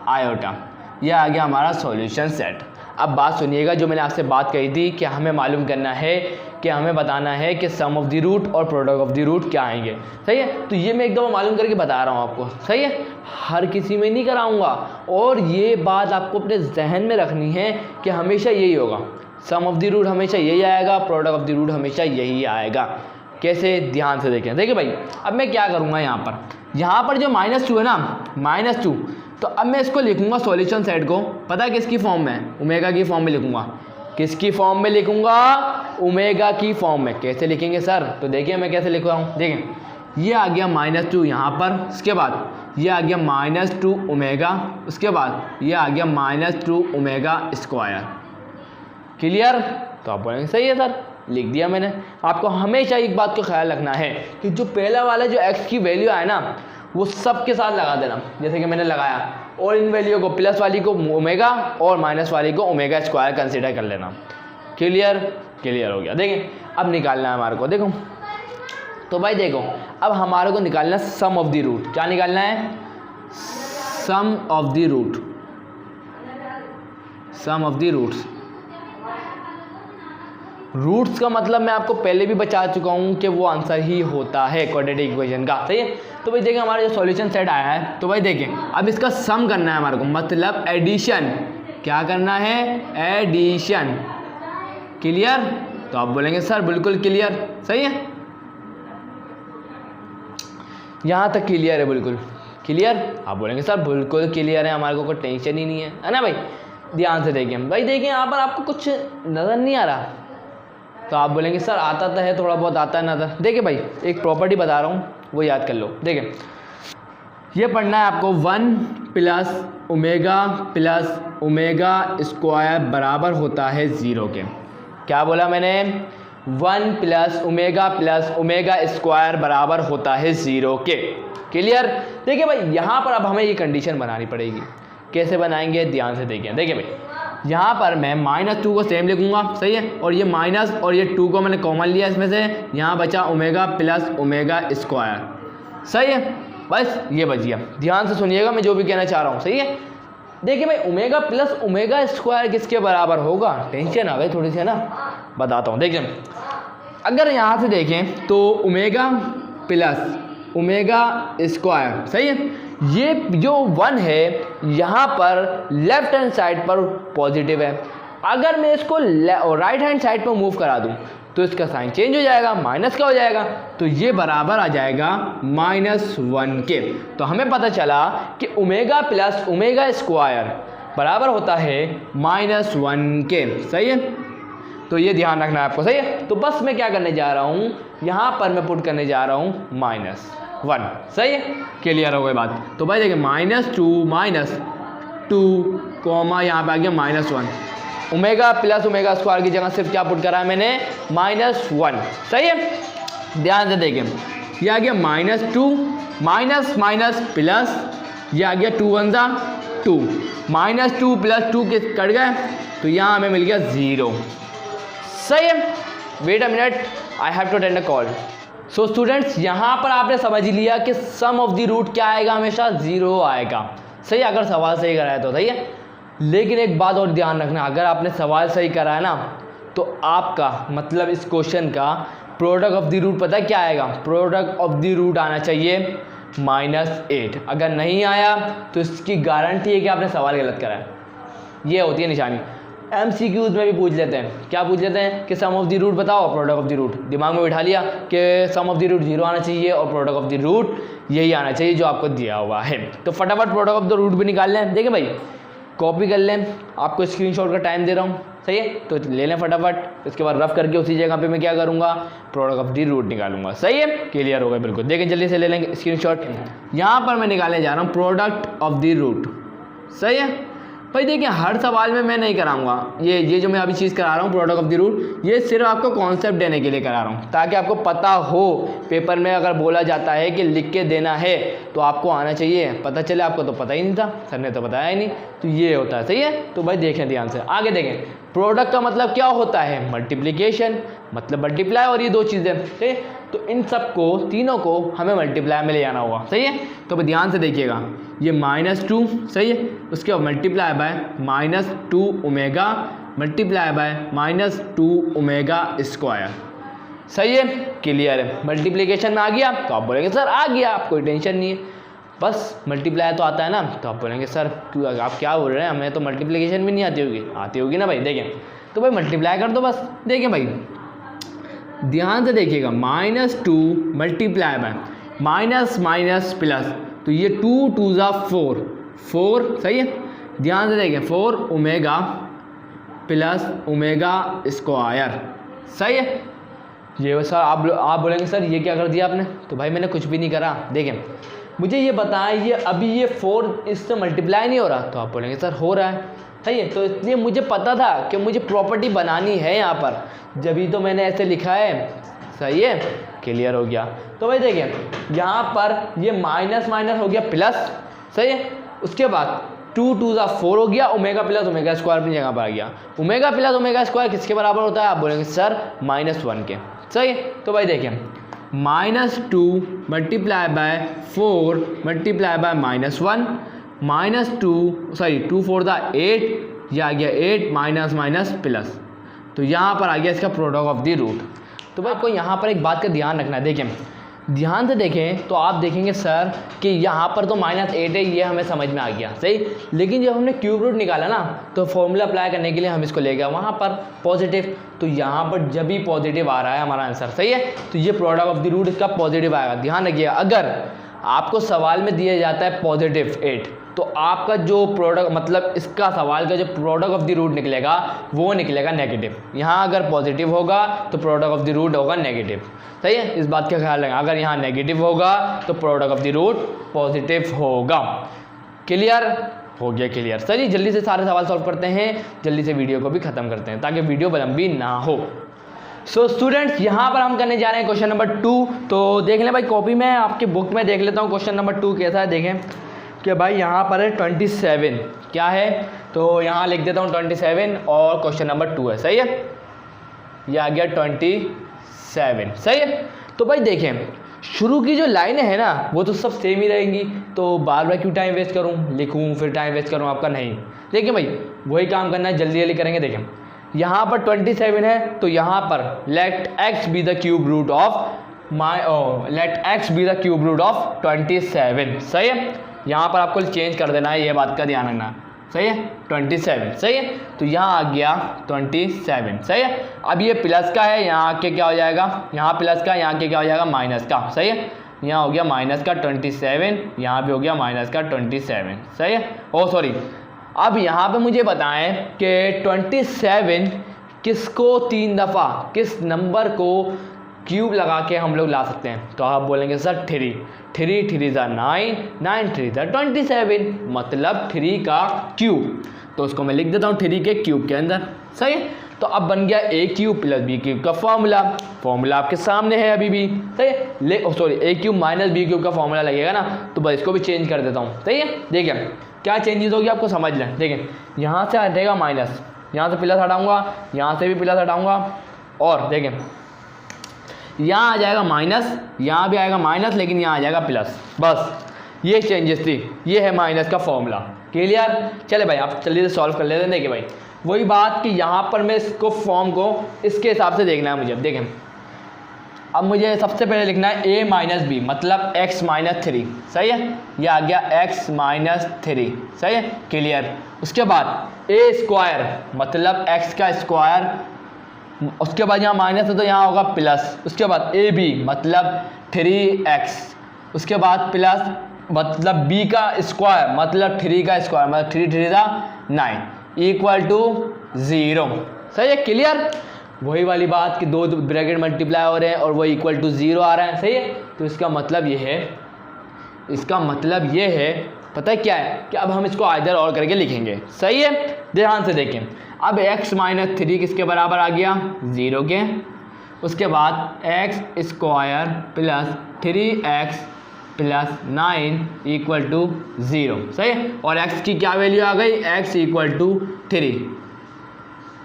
iota. यह आ गया हमारा सॉल्यूशन सेट। अब बात सुनिएगा, जो मैंने आपसे बात कही थी कि हमें मालूम करना है कि हमें बताना है कि सम ऑफ द रूट और प्रोडक्ट ऑफ द रूट क्या आएंगे। सही है, तो ये मैं एक दफ़ा मालूम करके बता रहा हूँ आपको। सही है, हर किसी में नहीं कराऊंगा, और ये बात आपको अपने जहन में रखनी है कि हमेशा यही होगा, सम ऑफ द रूट हमेशा यही आएगा, प्रोडक्ट ऑफ द रूट हमेशा यही आएगा। कैसे, ध्यान से देखें। देखिए भाई, अब मैं क्या करूँगा, यहाँ पर जो -2 है ना, -2, तो अब मैं इसको लिखूंगा सॉल्यूशन सेट को, पता है किसकी फॉर्म में, ओमेगा की फॉर्म में लिखूंगा। किसकी फॉर्म में लिखूंगा, ओमेगा की फॉर्म में। कैसे लिखेंगे सर, तो देखिए मैं कैसे लिख रहा हूँ। देखें, ये आ गया -2 यहाँ पर, उसके बाद ये आ गया -2 ओमेगा, उसके बाद ये आ गया -2 ओमेगा स्क्वायर। क्लियर, तो आप बोलेंगे सही है सर, लिख दिया मैंने। आपको हमेशा एक बात का ख्याल रखना है कि जो पहला वाला जो x की वैल्यू है ना, वो सब के साथ लगा देना, जैसे कि मैंने लगाया, और इन वैल्यू को प्लस वाली को ओमेगा और माइनस वाली को ओमेगा स्क्वायर कंसीडर कर लेना। क्लियर हो गया। देखें, अब निकालना है हमारे को। देखो तो भाई देखो, अब हमारे को निकालना है सम ऑफ द रूट। क्या निकालना है, sum of the root, sum of the roots. Roots का मतलब मैं आपको पहले भी बता चुका हूँ कि वो आंसर ही होता है क्वाड्रेटिक इक्वेशन का। सही है, तो भाई देखिए हमारा जो सॉल्यूशन सेट आया है, तो भाई देखें अब इसका सम करना है हमारे को, मतलब एडिशन। क्या करना है, एडिशन। क्लियर, तो आप बोलेंगे सर बिल्कुल क्लियर। सही है, यहाँ तक क्लियर है, बिल्कुल क्लियर। आप बोलेंगे सर बिल्कुल क्लियर है, हमारे को कोई टेंशन ही नहीं है ना भाई। ध्यान से देखें भाई, देखिए यहाँ पर आपको कुछ नज़र नहीं आ रहा, तो आप बोलेंगे सर आता तो है, थोड़ा बहुत आता है नज़र। देखिए भाई, एक प्रॉपर्टी बता रहा हूँ, वो याद कर लो। देखिए, ये पढ़ना है आपको, 1 प्लस ओमेगा स्क्वायर बराबर होता है 0 के। क्या बोला मैंने, 1 प्लस ओमेगा स्क्वायर बराबर होता है 0 के। क्लियर। देखिए भाई, यहाँ पर अब हमें ये कंडीशन बनानी पड़ेगी। कैसे बनाएंगे, ध्यान से देखिए। देखिए भाई, यहाँ पर मैं -2 को सेम लिखूंगा। सही है, और ये माइनस और ये 2 को मैंने कॉमन लिया इसमें से, यहाँ बचा ओमेगा प्लस ओमेगा स्क्वायर। सही है, बस ये बच गया। ध्यान से सुनिएगा मैं जो भी कहना चाह रहा हूँ। सही है, देखिए भाई, ओमेगा प्लस ओमेगा स्क्वायर किसके बराबर होगा, टेंशन आ गई थोड़ी सी है ना, बताता हूँ। देखिए, अगर यहाँ से देखें तो ओमेगा प्लस ओमेगा स्क्वायर, सही है, ये जो 1 है यहाँ पर लेफ्ट हैंड साइड पर पॉजिटिव है। अगर मैं इसको राइट हैंड साइड पर मूव करा दूँ तो इसका साइन चेंज हो जाएगा, माइनस का हो जाएगा, तो ये बराबर आ जाएगा -1 के। तो हमें पता चला कि ओमेगा प्लस ओमेगा स्क्वायर बराबर होता है -1 के। सही है, तो ये ध्यान रखना है आपको। सही है, तो बस मैं क्या करने जा रहा हूँ, यहाँ पर मैं पुट करने जा रहा हूँ -1। सही है, क्लियर हो गई बात। तो भाई देखिए, -2 कॉमा यहाँ पे आ गया -1। ओमेगा प्लस ओमेगा स्क्वायर की जगह सिर्फ क्या पुट करा है मैंने, -1। सही है, ध्यान से देखें, ये आ गया -2 माइनस माइनस प्लस, ये आ गया 2 1 2, -2 + 2 के कट गए, तो यहाँ हमें मिल गया 0। सही है, wait a minute, I have to attend a call. So students, यहाँ पर आपने समझ लिया कि सम ऑफ द रूट क्या आएगा, हमेशा 0 आएगा। सही, अगर सवाल सही कराया तो। सही है, लेकिन एक बात और ध्यान रखना, अगर आपने सवाल सही कराया ना, तो आपका मतलब इस क्वेश्चन का प्रोडक्ट ऑफ द रूट पता है क्या आएगा, प्रोडक्ट ऑफ द रूट आना चाहिए -8। अगर नहीं आया तो इसकी गारंटी है कि आपने सवाल गलत कराया। ये होती है निशानी। MCQs में भी पूछ लेते हैं, क्या पूछ लेते हैं कि सम ऑफ द रूट बताओ, प्रोडक्ट ऑफ द रूट। दिमाग में बिठा लिया कि सम ऑफ द रूट 0 आना चाहिए और प्रोडक्ट ऑफ द रूट यही आना चाहिए जो आपको दिया हुआ है। तो फटाफट प्रोडक्ट ऑफ द रूट भी निकाल लें। देखिए भाई, कॉपी कर लें, आपको स्क्रीनशॉट का टाइम दे रहा हूँ। सही है, तो ले लें फटाफट, इसके बाद रफ करके उसी जगह पे मैं क्या करूँगा, प्रोडक्ट ऑफ द रूट निकालूंगा। सही है, क्लियर हो गया बिल्कुल। देखें जल्दी से ले लेंगे स्क्रीनशॉट। यहाँ पर मैं निकालने जा रहा हूँ प्रोडक्ट ऑफ द रूट। सही है, भाई देखिए हर सवाल में मैं नहीं कराऊंगा, ये जो मैं अभी चीज़ करा रहा हूँ प्रोडक्ट ऑफ द रूट, ये सिर्फ आपको कॉन्सेप्ट देने के लिए करा रहा हूँ, ताकि आपको पता हो पेपर में अगर बोला जाता है कि लिख के देना है तो आपको आना चाहिए, पता चले। आपको तो पता ही नहीं था, सर ने तो बताया ही नहीं, तो ये होता है। सही है, तो भाई देखें ध्यान से, आगे देखें। प्रोडक्ट का मतलब क्या होता है? मल्टीप्लिकेशन, मतलब मल्टीप्लाई, और ये दो चीज़ें। ठीक है, तो इन सबको तीनों को हमें मल्टीप्लाई में ले जाना होगा। सही है, तो ध्यान से देखिएगा, ये -2 सही है, उसके बाद multiply by -2 omega multiply by -2 omega square. सही है, क्लियर है। मल्टीप्लिकेशन में आ गया तो आप बोलेंगे सर आ गया, आप कोई टेंशन नहीं है, बस मल्टीप्लाई तो आता है ना। तो आप बोलेंगे सर क्यों, आप क्या बोल रहे हैं, हमें तो मल्टीप्लिकेशन भी नहीं आती होगी ना भाई। देखें तो भाई मल्टीप्लाई कर दो बस। देखें भाई ध्यान से देखिएगा, -2 multiply by minus minus plus, तो ये 2 2 ज़ा 4 सही है। ध्यान से देखें 4 ओमेगा प्लस ओमेगा स्क्वायर। सही है, ये सर आप बोलेंगे सर ये क्या कर दिया आपने, तो भाई मैंने कुछ भी नहीं करा। देखें मुझे ये बताएं, ये अभी ये 4 इससे मल्टीप्लाई नहीं हो रहा, तो आप बोलेंगे सर हो रहा है। सही है, तो इसलिए मुझे पता था कि मुझे प्रॉपर्टी बनानी है यहाँ पर, जभी तो मैंने ऐसे लिखा है। सही है, क्लियर हो गया। तो भाई देखिए यहाँ पर ये माइनस माइनस हो गया प्लस। सही है, उसके बाद 2 2 ज़ा 4 हो गया, ओमेगा प्लस ओमेगा स्क्वायर अपनी जगह पर आ गया। ओमेगा प्लस ओमेगा स्क्वायर किसके बराबर होता है? आप बोलेंगे सर -1 के। सही है, तो भाई देखिए -2 मल्टीप्लाई बाय 4 मल्टीप्लाई बाय -1 2 4 ज़ा 8, ये आ गया 8 माइनस माइनस प्लस, तो यहाँ पर आ गया इसका प्रोडक्ट ऑफ द रूट। तो भाई आपको यहाँ पर एक बात का ध्यान रखना है। देखें ध्यान से देखें तो आप देखेंगे सर कि यहाँ पर तो -8 है, ये हमें समझ में आ गया। सही, लेकिन जब हमने क्यूब रूट निकाला ना तो फॉर्मूला अप्लाई करने के लिए हम इसको ले गए वहाँ पर पॉजिटिव, तो यहाँ पर जब भी पॉजिटिव आ रहा है हमारा आंसर। सही है, तो ये प्रोडक्ट ऑफ द रूट इसका पॉजिटिव आएगा। ध्यान रखिएगा, अगर आपको सवाल में दिया जाता है +8 तो आपका जो प्रोडक्ट मतलब इसका सवाल का जो प्रोडक्ट ऑफ द रूट निकलेगा वो निकलेगा नेगेटिव। यहाँ अगर पॉजिटिव होगा तो प्रोडक्ट ऑफ द रूट होगा नेगेटिव। सही है, इस बात का ख्याल रखें, अगर यहाँ नेगेटिव होगा तो product of the root positive होगा। क्लियर हो गया? क्लियर। चलिए जल्दी से सारे सवाल सॉल्व करते हैं, जल्दी से वीडियो को भी ख़त्म करते हैं ताकि वीडियो लंबी ना हो। सो स्टूडेंट्स यहाँ पर हम करने जा रहे हैं क्वेश्चन नंबर 2। तो देख लें भाई कॉपी में, आपकी बुक में देख लेता हूँ क्वेश्चन नंबर 2 कैसा है। देखें कि भाई यहाँ पर है 27 क्या है, तो यहाँ लिख देता हूँ 27 और क्वेश्चन नंबर 2 है। सही है, ये आ गया 27। सही है, तो भाई देखें शुरू की जो लाइनें हैं ना वो तो सब सेम ही रहेंगी, तो बार बार क्यों टाइम वेस्ट करूँ, लिखूँ फिर टाइम वेस्ट करूँ आपका, नहीं। देखिए भाई वही काम करना है, जल्दी जल्दी करेंगे। देखें यहाँ पर 27 है, तो यहाँ पर let x be the cube root of let x be the cube root of 27। सही है, यहाँ पर आपको चेंज कर देना है, ये बात का ध्यान रखना। सही है, 27। सही है, तो यहाँ आ गया 27। सही है, अब ये प्लस का है, यहाँ आके क्या हो जाएगा, यहाँ प्लस का, यहाँ के क्या हो जाएगा माइनस का। सही है, यहाँ हो गया माइनस का 27, यहाँ भी हो गया माइनस का 27। सही है, ओ सॉरी, अब यहाँ पे मुझे बताएं कि 27 किसको 3 दफ़ा, किस नंबर को क्यूब लगा के हम लोग ला सकते हैं। तो आप बोलेंगे सर 3 3 ज़ा 9 9 3 ज़ा 27, मतलब 3 का क्यूब। तो उसको मैं लिख देता हूँ 3 के क्यूब के अंदर। सही है, तो अब बन गया a cube plus b cube का फॉर्मूला आपके सामने है अभी भी। सही है, sorry a cube minus b cube का फॉर्मूला लगेगा ना, तो बस इसको भी चेंज कर देता हूँ। सही है, देखिए क्या चेंजेस होगी आपको समझ लें। देखिए यहाँ से हटेगा माइनस, यहाँ से प्लस हटाऊँगा, यहाँ से भी प्लस हटाऊँगा, और देखें यहाँ आ जाएगा माइनस, यहाँ भी आएगा माइनस, लेकिन यहाँ आ जाएगा प्लस। बस ये चेंजेस थी, ये है माइनस का फॉर्मूला। क्लियर? चले भाई आप जल्दी से सॉल्व कर लेते हैं। देखिए भाई वही बात कि यहाँ पर मैं इसको फॉर्म को इसके हिसाब से देखना है मुझे। अब देखें, अब मुझे सबसे पहले लिखना है a माइनस बी, मतलब x माइनस 3। सही है, ये आ गया x माइनस 3। सही है, क्लियर। उसके बाद a स्क्वायर मतलब x का स्क्वायर, उसके बाद यहाँ माइनस है तो यहाँ होगा प्लस। उसके बाद ए बी मतलब 3x, उसके बाद प्लस मतलब b का स्क्वायर मतलब 3 का स्क्वायर मतलब 3 3 ज़ा 9 इक्वल टू 0। सही है, क्लियर। वही वाली बात कि 2 ब्रैकेट मल्टीप्लाई हो रहे हैं और वो इक्वल टू 0 आ रहा है। सही है, तो इसका मतलब ये है पता है क्या है कि अब हम इसको आइदर और करके लिखेंगे। सही है, ध्यान से देखें। अब x माइनस 3 किसके बराबर आ गया, 0 के। उसके बाद x square plus 3x plus 9 equal to 0। सही है, और x की क्या वैल्यू आ गई, x इक्वल टू 3।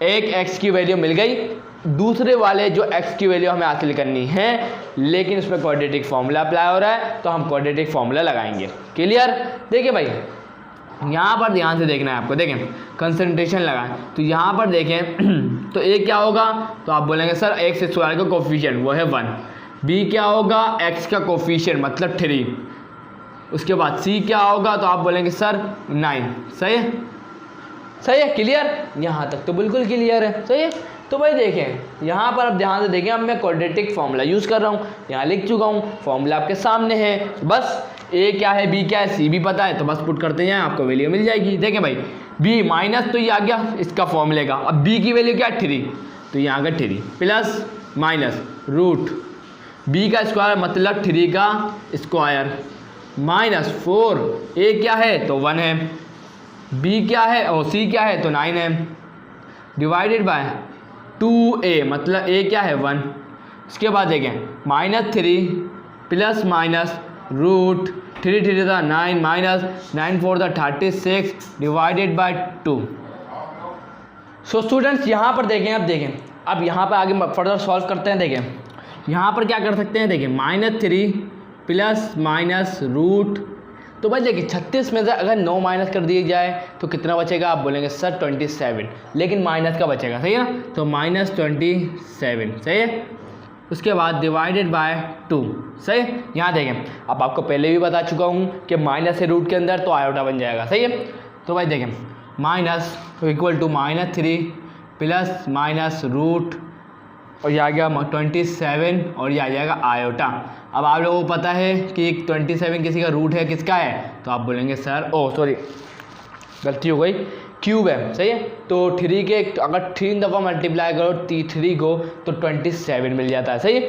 एक x की वैल्यू मिल गई। दूसरे वाले जो x की वैल्यू हमें हासिल करनी है, लेकिन उसमें क्वाड्रेटिक फॉर्मूला अप्लाई हो रहा है, तो हम क्वाड्रेटिक फॉर्मूला लगाएंगे। क्लियर। देखिए भाई, यहाँ पर ध्यान से देखना है आपको। देखें, कंसंट्रेशन लगाएं तो यहाँ पर देखें तो a क्या होगा, तो आप बोलेंगे सर x स्क्वायर का कोफिशिएंट वो है 1। b क्या होगा, x का कोफिशिएंट मतलब 3। उसके बाद c क्या होगा, तो आप बोलेंगे सर 9। सही है, सही है, क्लियर। यहाँ तक तो बिल्कुल क्लियर है। सही है, तो भाई देखें यहाँ पर अब ध्यान से देखें, अब मैं क्वाड्रेटिक फॉर्मूला यूज़ कर रहा हूँ, यहाँ लिख चुका हूँ, फॉर्मूला आपके सामने है। बस a क्या है, b क्या है, c भी पता है, तो बस पुट करते हैं, आपको वैल्यू मिल जाएगी। देखें भाई, b माइनस तो ये आ गया इसका फॉर्मूले का। अब b की वैल्यू क्या है, 3, तो यहाँ आ गया 3 प्लस माइनस रूट b का स्क्वायर मतलब 3 का स्क्वायर माइनस 4। a क्या है तो 1 है, b क्या है और c क्या है तो 9 है, डिवाइडेड बाय 2a मतलब a क्या है 1। इसके बाद देखें -3 प्लस माइनस रूट 3 3 था 9 माइनस 9 4 था 36 डिवाइडेड बाय 2। सो स्टूडेंट्स यहाँ पर देखें, अब यहाँ पर आगे फर्दर सॉल्व करते हैं। देखें यहाँ पर क्या कर सकते हैं, देखें -3 प्लस माइनस रूट, तो भाई देखिए 36 में से अगर 9 माइनस कर दिया जाए तो कितना बचेगा, आप बोलेंगे सर 27, लेकिन माइनस का बचेगा। सही है ना, तो -27। सही है, उसके बाद डिवाइडेड बाय 2। सही है, यहाँ देखें अब आपको पहले भी बता चुका हूँ कि माइनस है रूट के अंदर तो आयोटा बन जाएगा। सही है, तो भाई देखें minus equal to -3 plus minus root और ये आ गया 27 और ये आ जाएगा आयोटा। अब आप लोगों को पता है कि 27 किसी का रूट है, किसका है, तो आप बोलेंगे सर सॉरी गलती हो गई, क्यूब है। सही है, तो 3 के अगर 3 दफ़ा मल्टीप्लाई करो 3 को तो 27 मिल जाता है। सही है,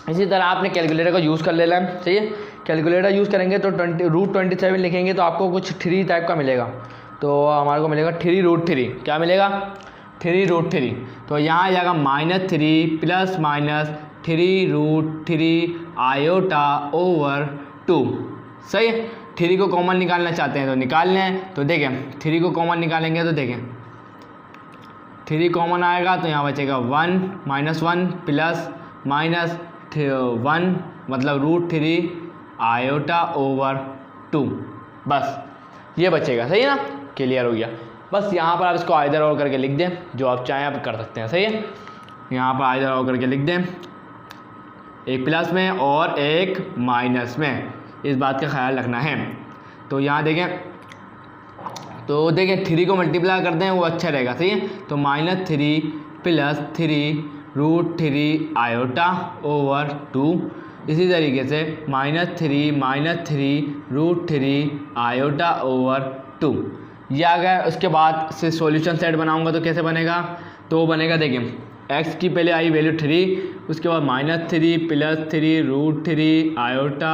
इसी तरह आपने कैलकुलेटर का यूज़ कर लेना है। सही है, कैलकुलेटर यूज़ करेंगे तो √27 लिखेंगे तो आपको कुछ 3 टाइप का मिलेगा, तो हमारे को मिलेगा 3√3। क्या मिलेगा, 3√3। तो यहाँ आ जाएगा -3 प्लस माइनस 3√3 आयोटा ओवर 2। सही है, 3 को कॉमन निकालना चाहते हैं तो निकाल लें। तो देखें 3 को कॉमन निकालेंगे तो देखें 3 कॉमन आएगा तो यहाँ बचेगा 1 -1 प्लस माइनस 1 मतलब √3 आयोटा ओवर 2। बस ये बचेगा। सही है ना, क्लियर हो गया। बस यहाँ पर आप इसको आइदर और करके लिख दें, जो आप चाहें आप कर सकते हैं। सही है, यहाँ पर आइदर और करके लिख दें, एक प्लस में और एक माइनस में, इस बात का ख्याल रखना है। तो यहाँ देखें 3 को मल्टीप्लाई करते हैं वो अच्छा रहेगा। सही है, तो -3 प्लस 3√3 आयोटा ओवर 2। इसी तरीके से -3 √3 आयोटा ओवर 2 ये आ गया। उसके बाद से सॉल्यूशन सेट बनाऊंगा तो कैसे बनेगा, तो बनेगा देखें x की पहले आई वैल्यू 3, उसके बाद -3 plus 3√3 iota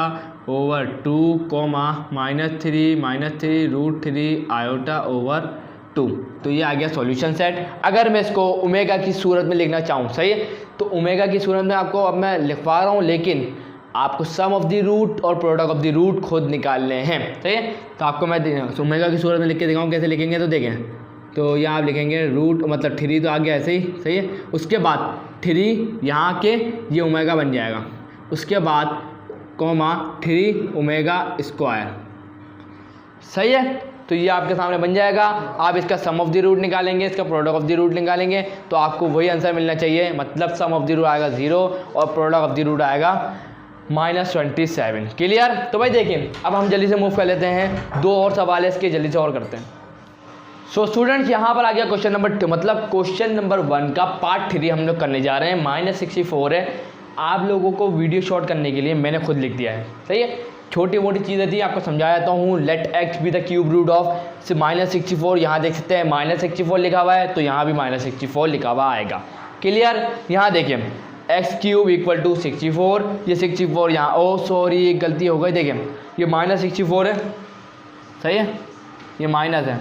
over 2 comma -3 √3 iota over 2। तो ये आ गया सॉल्यूशन सेट। अगर मैं इसको ओमेगा की सूरत में लिखना चाहूँ, सही है, तो ओमेगा की सूरत में आपको अब मैं लिखवा रहा हूँ, लेकिन आपको सम ऑफ द रूट और प्रोडक्ट ऑफ द रूट खुद निकालने हैं। सही है, तो आपको मैं ओमेगा की सूरत में लिख के दिखाऊँ कैसे लिखेंगे। तो देखें, तो यहाँ आप लिखेंगे रूट मतलब 3 तो आ गया ऐसे ही। सही है, उसके बाद 3 यहाँ के ये ओमेगा बन जाएगा, उसके बाद कोमा 3 ओमेगा स्क्वायर। सही है, तो ये आपके सामने बन जाएगा। आप इसका सम ऑफ द रूट निकालेंगे, इसका प्रोडक्ट ऑफ द रूट निकालेंगे तो आपको वही आंसर मिलना चाहिए। मतलब सम ऑफ द रूट आएगा 0 और प्रोडक्ट ऑफ द रूट आएगा -27। क्लियर। तो भाई देखिए अब हम जल्दी से मूव कर लेते हैं, 2 और सवाल है इसके, जल्दी से और करते हैं। सो स्टूडेंट्स यहाँ पर आ गया क्वेश्चन नंबर 2, मतलब क्वेश्चन नंबर 1 का पार्ट 3 हम लोग करने जा रहे हैं। -64 है, आप लोगों को वीडियो शॉर्ट करने के लिए मैंने खुद लिख दिया है। सही है, छोटी मोटी चीज़ें थी, आपको समझा देता हूँ। Let x be the cube root of -64, यहाँ देख सकते हैं -64 लिखा हुआ है, तो यहाँ भी -64 लिखा हुआ आएगा। क्लियर। यहाँ देखिए एक्स क्यूब इक्वल टू 64, ये 64 यहाँ, ओ सॉरी गलती हो गई, देखें ये माइनस 64 है, सही है, ये माइनस है,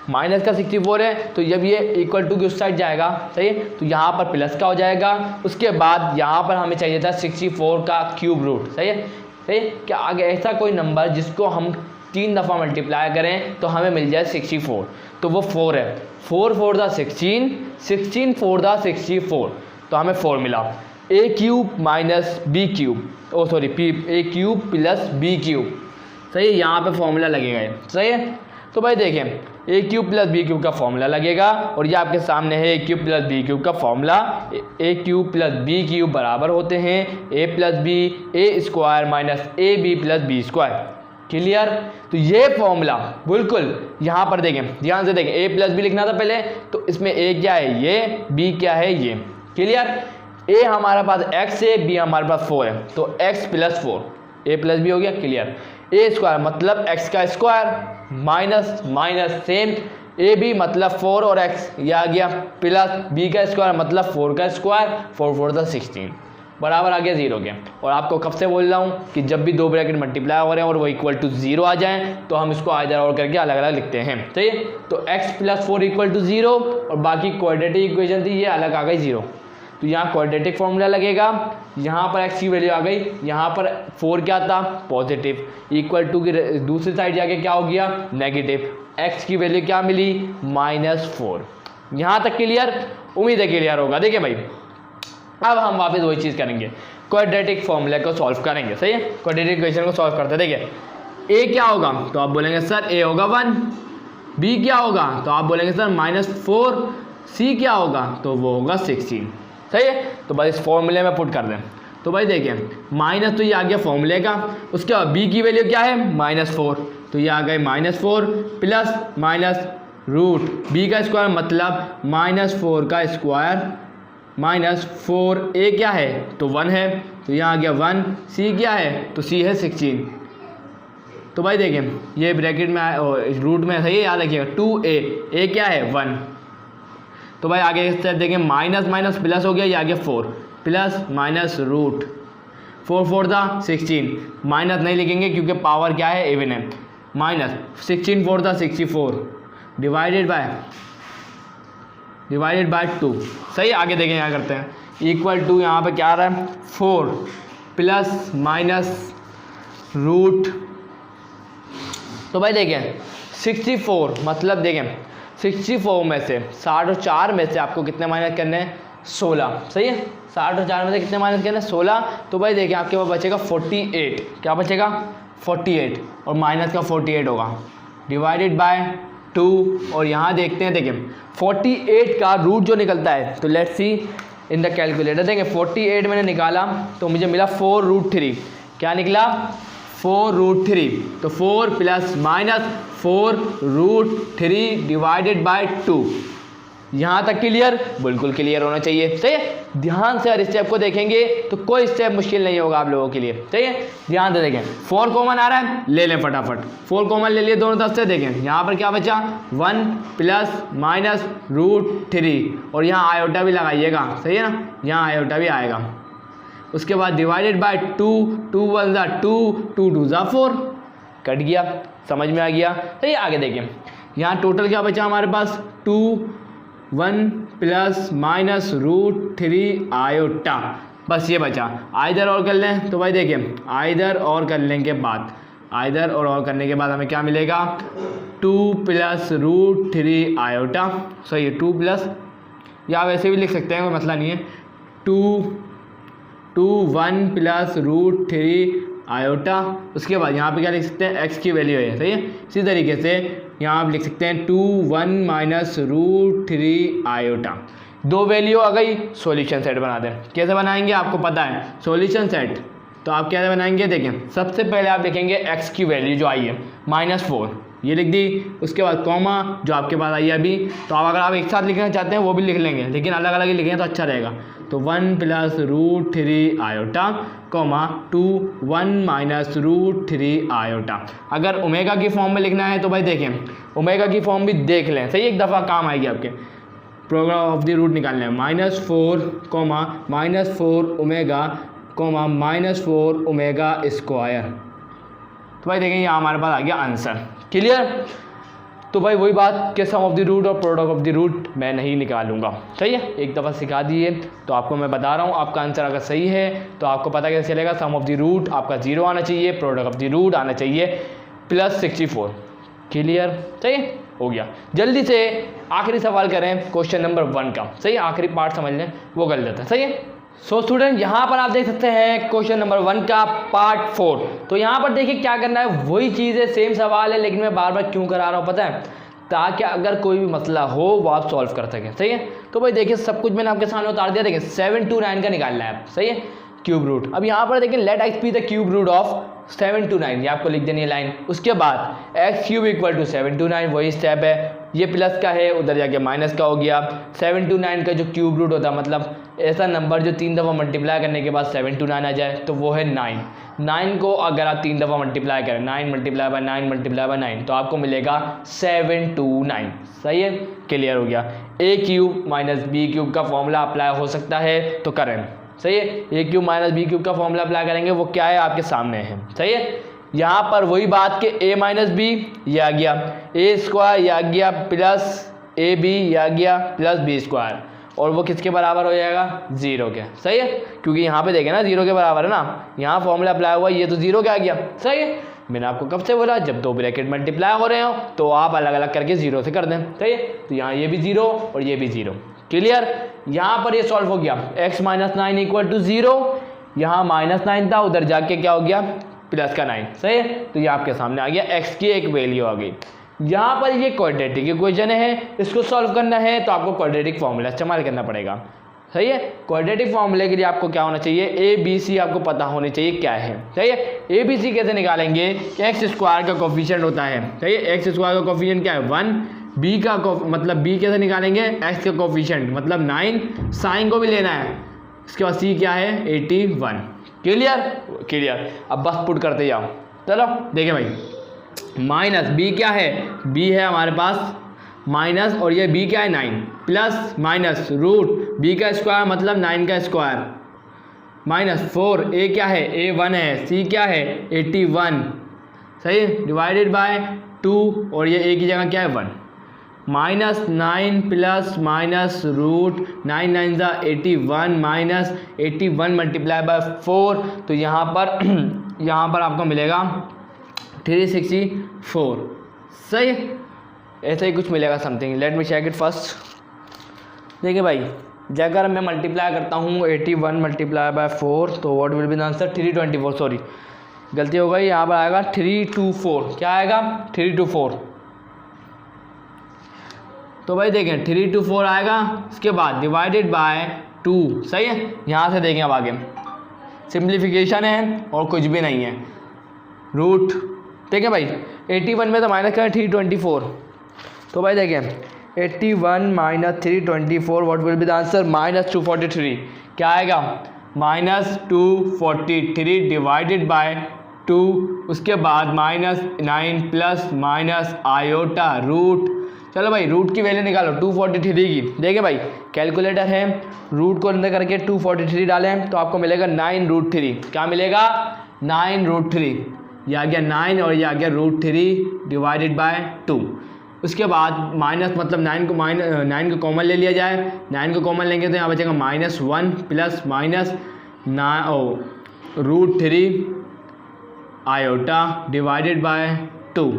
माइनस का 64 है, तो जब ये इक्वल टू की उस साइड जाएगा, सही है, तो यहाँ पर प्लस का हो जाएगा। उसके बाद यहाँ पर हमें चाहिए था 64 का क्यूब रूट, सही है, सही है, क्या आगे ऐसा कोई नंबर जिसको हम 3 दफ़ा मल्टीप्लाई करें तो हमें मिल जाए 64, तो वो 4 है, 4 4 दा 16, 16 4 दा 64, तो हमें 4 मिला। ए क्यूब माइनस बी क्यूब, ओ सॉरी पी, ए क्यूब प्लस बी क्यूब, सही है, यहाँ पे फॉर्मूला लगेगा ये, सही है। तो भाई देखें A cube plus B cube का फॉर्मूला लगेगा और ये आपके सामने है A cube plus B cube का formula. A cube plus B cube बराबर होते हैं A plus B, A square minus A B plus B square, clear. तो ये फॉर्मूला बिल्कुल यहाँ पर देखें, ध्यान से देखें, ए प्लस बी लिखना था पहले, तो इसमें ए क्या है ये, बी क्या है ये, क्लियर। ए हमारे पास x है, बी हमारे पास 4 है, तो x plus 4, A plus B हो गया, क्लियर। ए स्क्वायर मतलब x का square minus minus same, A B मतलब 4 और x, ये आ गया, प्लस बी का स्क्वायर मतलब 4 का स्क्वायर, 4 4 दा 16 बराबर आ गया 0 के। और आपको कब से बोल रहा हूँ कि जब भी दो ब्रैकेट मल्टीप्लाई हो रहे हैं और वो इक्वल टू 0 आ जाएं तो हम इसको आइदर और करके अलग अलग लिखते हैं, सही है। तो x प्लस 4 इक्वल टू 0 और बाकी क्वाड्रेटिक इक्वेशन थी ये अलग आ गई 0, तो यहाँ क्वाड्रेटिक फॉर्मूला लगेगा, यहाँ पर x की वैल्यू आ गई, यहाँ पर 4 क्या था पॉजिटिव, इक्वल टू की दूसरी साइड जाके क्या हो गया नेगेटिव, x की वैल्यू क्या मिली -4। यहाँ तक क्लियर, उम्मीद है क्लियर होगा। देखिए भाई अब हम वापस वही चीज़ करेंगे, क्वाड्रेटिक फॉर्मूला को सॉल्व करेंगे, सही है, क्वाड्रेटिक इक्वेशन को सॉल्व करते हैं। देखिए a क्या होगा तो आप बोलेंगे सर a होगा 1, b क्या होगा तो आप बोलेंगे सर -4, c क्या होगा तो वो होगा 16, सही है। तो बस इस फॉर्मूले में पुट कर दें, तो भाई देखिए माइनस तो ये आ गया फॉर्मूले का, उसके बाद b की वैल्यू क्या है -4, तो ये आ गए -4 प्लस माइनस रूट b का स्क्वायर मतलब -4 का स्क्वायर -4, a क्या है तो 1 है, तो यहाँ आ गया 1, c क्या है तो c है 16। तो भाई देखें ये ब्रैकेट में रूट में सही है, याद रखिएगा 2a, a क्या है 1। तो भाई आगे इस तरह देखें माइनस माइनस प्लस हो गया, ये आ गया 4 प्लस माइनस रूट 4 4 दा 16, माइनस नहीं लिखेंगे क्योंकि पावर क्या है इवन है, माइनस 16 4 दा 64 डिवाइडेड बाय 2, सही। आगे देखें क्या करते हैं, इक्वल टू यहाँ पे क्या आ रहा है 4 प्लस माइनस रूट, तो भाई देखें 64 मतलब देखें 64 में से 64 में से आपको कितने माइनस करने हैं 16, सही है, 64 में से कितने माइनस करने हैं 16। तो भाई देखिए आपके पास बचेगा 48, क्या बचेगा 48 और माइनस का 48 होगा डिवाइडेड बाय 2, और यहाँ देखते हैं देखिए 48 का रूट जो निकलता है, तो let's see in the calculator, देखें 48 मैंने निकाला तो मुझे मिला 4√3, क्या निकला 4√3, तो 4 प्लस माइनस 4√3 डिवाइडेड बाय 2। यहाँ तक क्लियर, बिल्कुल क्लियर होना चाहिए, सही है। ध्यान से हर स्टेप को देखेंगे तो कोई स्टेप मुश्किल नहीं होगा आप लोगों के लिए, सही है। ध्यान से देखें 4 कॉमन आ रहा है, ले लें फटाफट, 4 कॉमन ले लिए दोनों तरफ से, देखें यहाँ पर क्या बचा 1 प्लस माइनस √3 और यहाँ आयोटा भी लगाइएगा, सही है ना, यहाँ आयोटा भी आएगा। उसके बाद डिवाइडेड बाय 2, 2 1 ज़ा 2, 2 2 ज़ा 4, कट गया, समझ में आ गया, सही। आगे देखें यहाँ टोटल क्या बचा हमारे पास 2 1 प्लस माइनस √3 आयोटा, बस ये बचा। आइदर और कर लें, तो भाई देखिए आइदर और करने के बाद, आइदर और करने के बाद हमें क्या मिलेगा 2 प्लस √3 आयोटा, सही है, 2 प्लस, या वैसे भी लिख सकते हैं कोई मसला नहीं है, 2 1 प्लस √3 आयोटा। उसके बाद यहाँ पे क्या लिख सकते हैं x की वैल्यू है, सही है। इसी तरीके से यहाँ आप लिख सकते हैं 2 1 माइनस √3 आयोटा, दो वैल्यू आ गई, सॉल्यूशन सेट बना दें। कैसे बनाएंगे आपको पता है, सॉल्यूशन सेट तो आप कैसे बनाएंगे, देखें सबसे पहले आप लिखेंगे x की वैल्यू जो आई है -4, ये लिख दी। उसके बाद कॉमा जो आपके पास आई है अभी, तो आप अगर आप एक साथ लिखना चाहते हैं वो भी लिख लेंगे, लेकिन अलग अलग ही लिखेंगे तो अच्छा रहेगा। तो 1 plus √3 iota comma 2 1 minus √3 iota. अगर ओमेगा की फॉर्म में लिखना है तो भाई देखें ओमेगा की फॉर्म भी देख लें, सही, एक दफ़ा काम आएगी आपके। प्रोडक्ट ऑफ द रूट निकालना है, -4 -4 ओमेगा -4 ओमेगा स्क्वायर। तो भाई देखें यहाँ हमारे पास आ गया आंसर। क्लियर? तो भाई वही बात कि सम ऑफ द रूट और प्रोडक्ट ऑफ द रूट मैं नहीं निकालूंगा। सही है, एक दफ़ा सिखा दिए तो आपको मैं बता रहा हूँ, आपका आंसर अगर सही है तो आपको पता कैसे चलेगा। सम ऑफ द रूट आपका 0 आना चाहिए, प्रोडक्ट ऑफ द रूट आना चाहिए +64। क्लियर? सही हो गया। जल्दी से आखिरी सवाल करें क्वेश्चन नंबर 1 का। सही, आखिरी पार्ट समझ लें, वो कर लेते हैं। सही है। सो स्टूडेंट यहाँ पर आप देख सकते हैं क्वेश्चन नंबर 1 का पार्ट 4। तो यहाँ पर देखिए क्या करना है, वही चीज़ है, सेम सवाल है, लेकिन मैं बार बार क्यों करा रहा हूँ पता है, ताकि अगर कोई भी मसला हो वो आप सॉल्व कर सकें। सही है। तो भाई देखिए सब कुछ मैंने आपके सामने उतार दिया। देखिए 7 to 9 का निकालना है। सही है, क्यूब रूट। अब यहाँ पर देखिए let x be the cube root of 7 to 9, ये आपको लिख देनी है लाइन। उसके बाद x³ = 7 to 9, वही स्टेप है। ये प्लस का है, उधर जाके माइनस का हो गया। 7 to 9 का जो क्यूब रूट होता है, मतलब ऐसा नंबर जो 3 दफ़ा मल्टीप्लाई करने के बाद 7 to 9 आ जाए, तो वो है 9। 9 को अगर आप 3 दफ़ा मल्टीप्लाई करें, 9 × 9 × 9, तो आपको मिलेगा 7 to 9। सही है, क्लियर हो गया। a³ - b³ का फॉर्मूला अप्लाई हो सकता है तो करें। सही है, a³ - b³ का फॉर्मूला अप्लाई करेंगे, वो क्या है आपके सामने है। सही है, यहाँ पर वही बात कि a - b ये आ गया, a² ये आ गया प्लस ab ये आ गया प्लस b², और वो किसके बराबर हो जाएगा, 0 के। सही है, क्योंकि यहाँ पे देखें ना 0 के बराबर है ना, यहाँ फॉर्मूला अप्लाई हुआ, ये तो 0 के आ गया। सही है, मैंने आपको कब से बोला, जब दो ब्रैकेट मल्टीप्लाई हो रहे हो तो आप अलग अलग करके 0 से कर दें। सही है, तो यहाँ ये भी 0 और ये भी 0। क्लियर? यहाँ पर ये सॉल्व हो गया, x - 9 = 0, यहाँ -9 था, उधर जाके क्या हो गया, प्लस का 9। सही है, तो ये आपके सामने आ गया, x की एक वैल्यू आ गई। यहाँ पर ये क्वाड्रेटिक इक्वेशन है, इसको सॉल्व करना है तो आपको क्वाड्रेटिक फार्मूला इस्तेमाल करना पड़ेगा। सही है, क्वाड्रेटिक फार्मूले के लिए आपको क्या होना चाहिए, ABC आपको पता होनी चाहिए क्या है। सही है, ABC कैसे निकालेंगे, x² का कोफिशिएंट होता है। सही है, x² का कोफिशिएंट क्या है, 1। b का मतलब b कैसे निकालेंगे, x का कोफिशिएंट मतलब 9, साइन को भी लेना है। इसके बाद c क्या है, 81। क्लियर? क्लियर। अब बस पुट करते जाओ। चलो देखिए भाई, माइनस b क्या है, b है हमारे पास माइनस, और ये b क्या है 9, प्लस माइनस रूट b का स्क्वायर मतलब 9 का स्क्वायर, -4 a क्या है, a1 है, c क्या है 81। सही, डिवाइडेड बाय 2, और ये a की जगह क्या है 1, -9 प्लस माइनस रूट 9 9 = 81 -81 × 4, तो यहाँ पर आपको मिलेगा 364। सही, ऐसा ही कुछ मिलेगा something. Let me check it first. देखिए भाई, अगर मैं मल्टीप्लाई करता हूँ 81 × 4, तो what will be the answer, 324। Sorry गलती हो गई, यहाँ पर आएगा 324। क्या आएगा, 324। तो भाई देखें 324 आएगा, उसके बाद डिवाइडेड बाय 2। सही है, यहाँ से देखें अब आगे सिंप्लीफिकेशन है और कुछ भी नहीं है, रूट। देखें भाई 81 में तो माइनस करें 324, तो भाई देखें 81 - 324 what will be the answer, -243। क्या आएगा, -243 डिवाइडेड बाय 2, उसके बाद -9 प्लस माइनस आयोटा रूट। चलो भाई रूट की वैल्यू निकालो 243 की। देखिए भाई कैलकुलेटर है, रूट को अंदर करके 243 डालें तो आपको मिलेगा 9√3। क्या मिलेगा, 9√3। यह आ गया 9 और यह आ गया √3 डिवाइडेड बाय 2। उसके बाद माइनस मतलब 9 को कॉमन ले लिया जाए, 9 को कॉमन लेंगे तो यहाँ बचेगा -1 plus minus √3 iota divided by 2।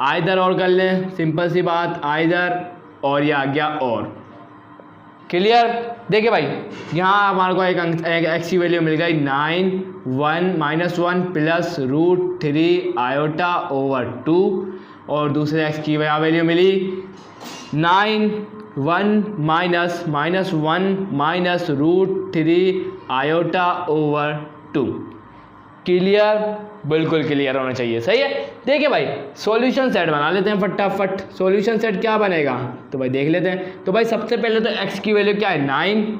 Either और कर लें, सिंपल सी बात, आइदर और ये आ गया और। क्लियर? देखिए भाई यहाँ हमारे को एक एक्स की वैल्यू मिल गई 9 -1 प्लस √3 आयोटा ओवर 2, और दूसरे एक्स की वैल्यू मिली 9 1 -1 √3 आयोटा ओवर 2। क्लियर? बिल्कुल क्लियर होना चाहिए। सही है। देखिए भाई सॉल्यूशन सेट बना लेते हैं फटाफट। सॉल्यूशन सेट क्या बनेगा तो भाई देख लेते हैं। तो भाई सबसे पहले तो x की वैल्यू क्या है 9,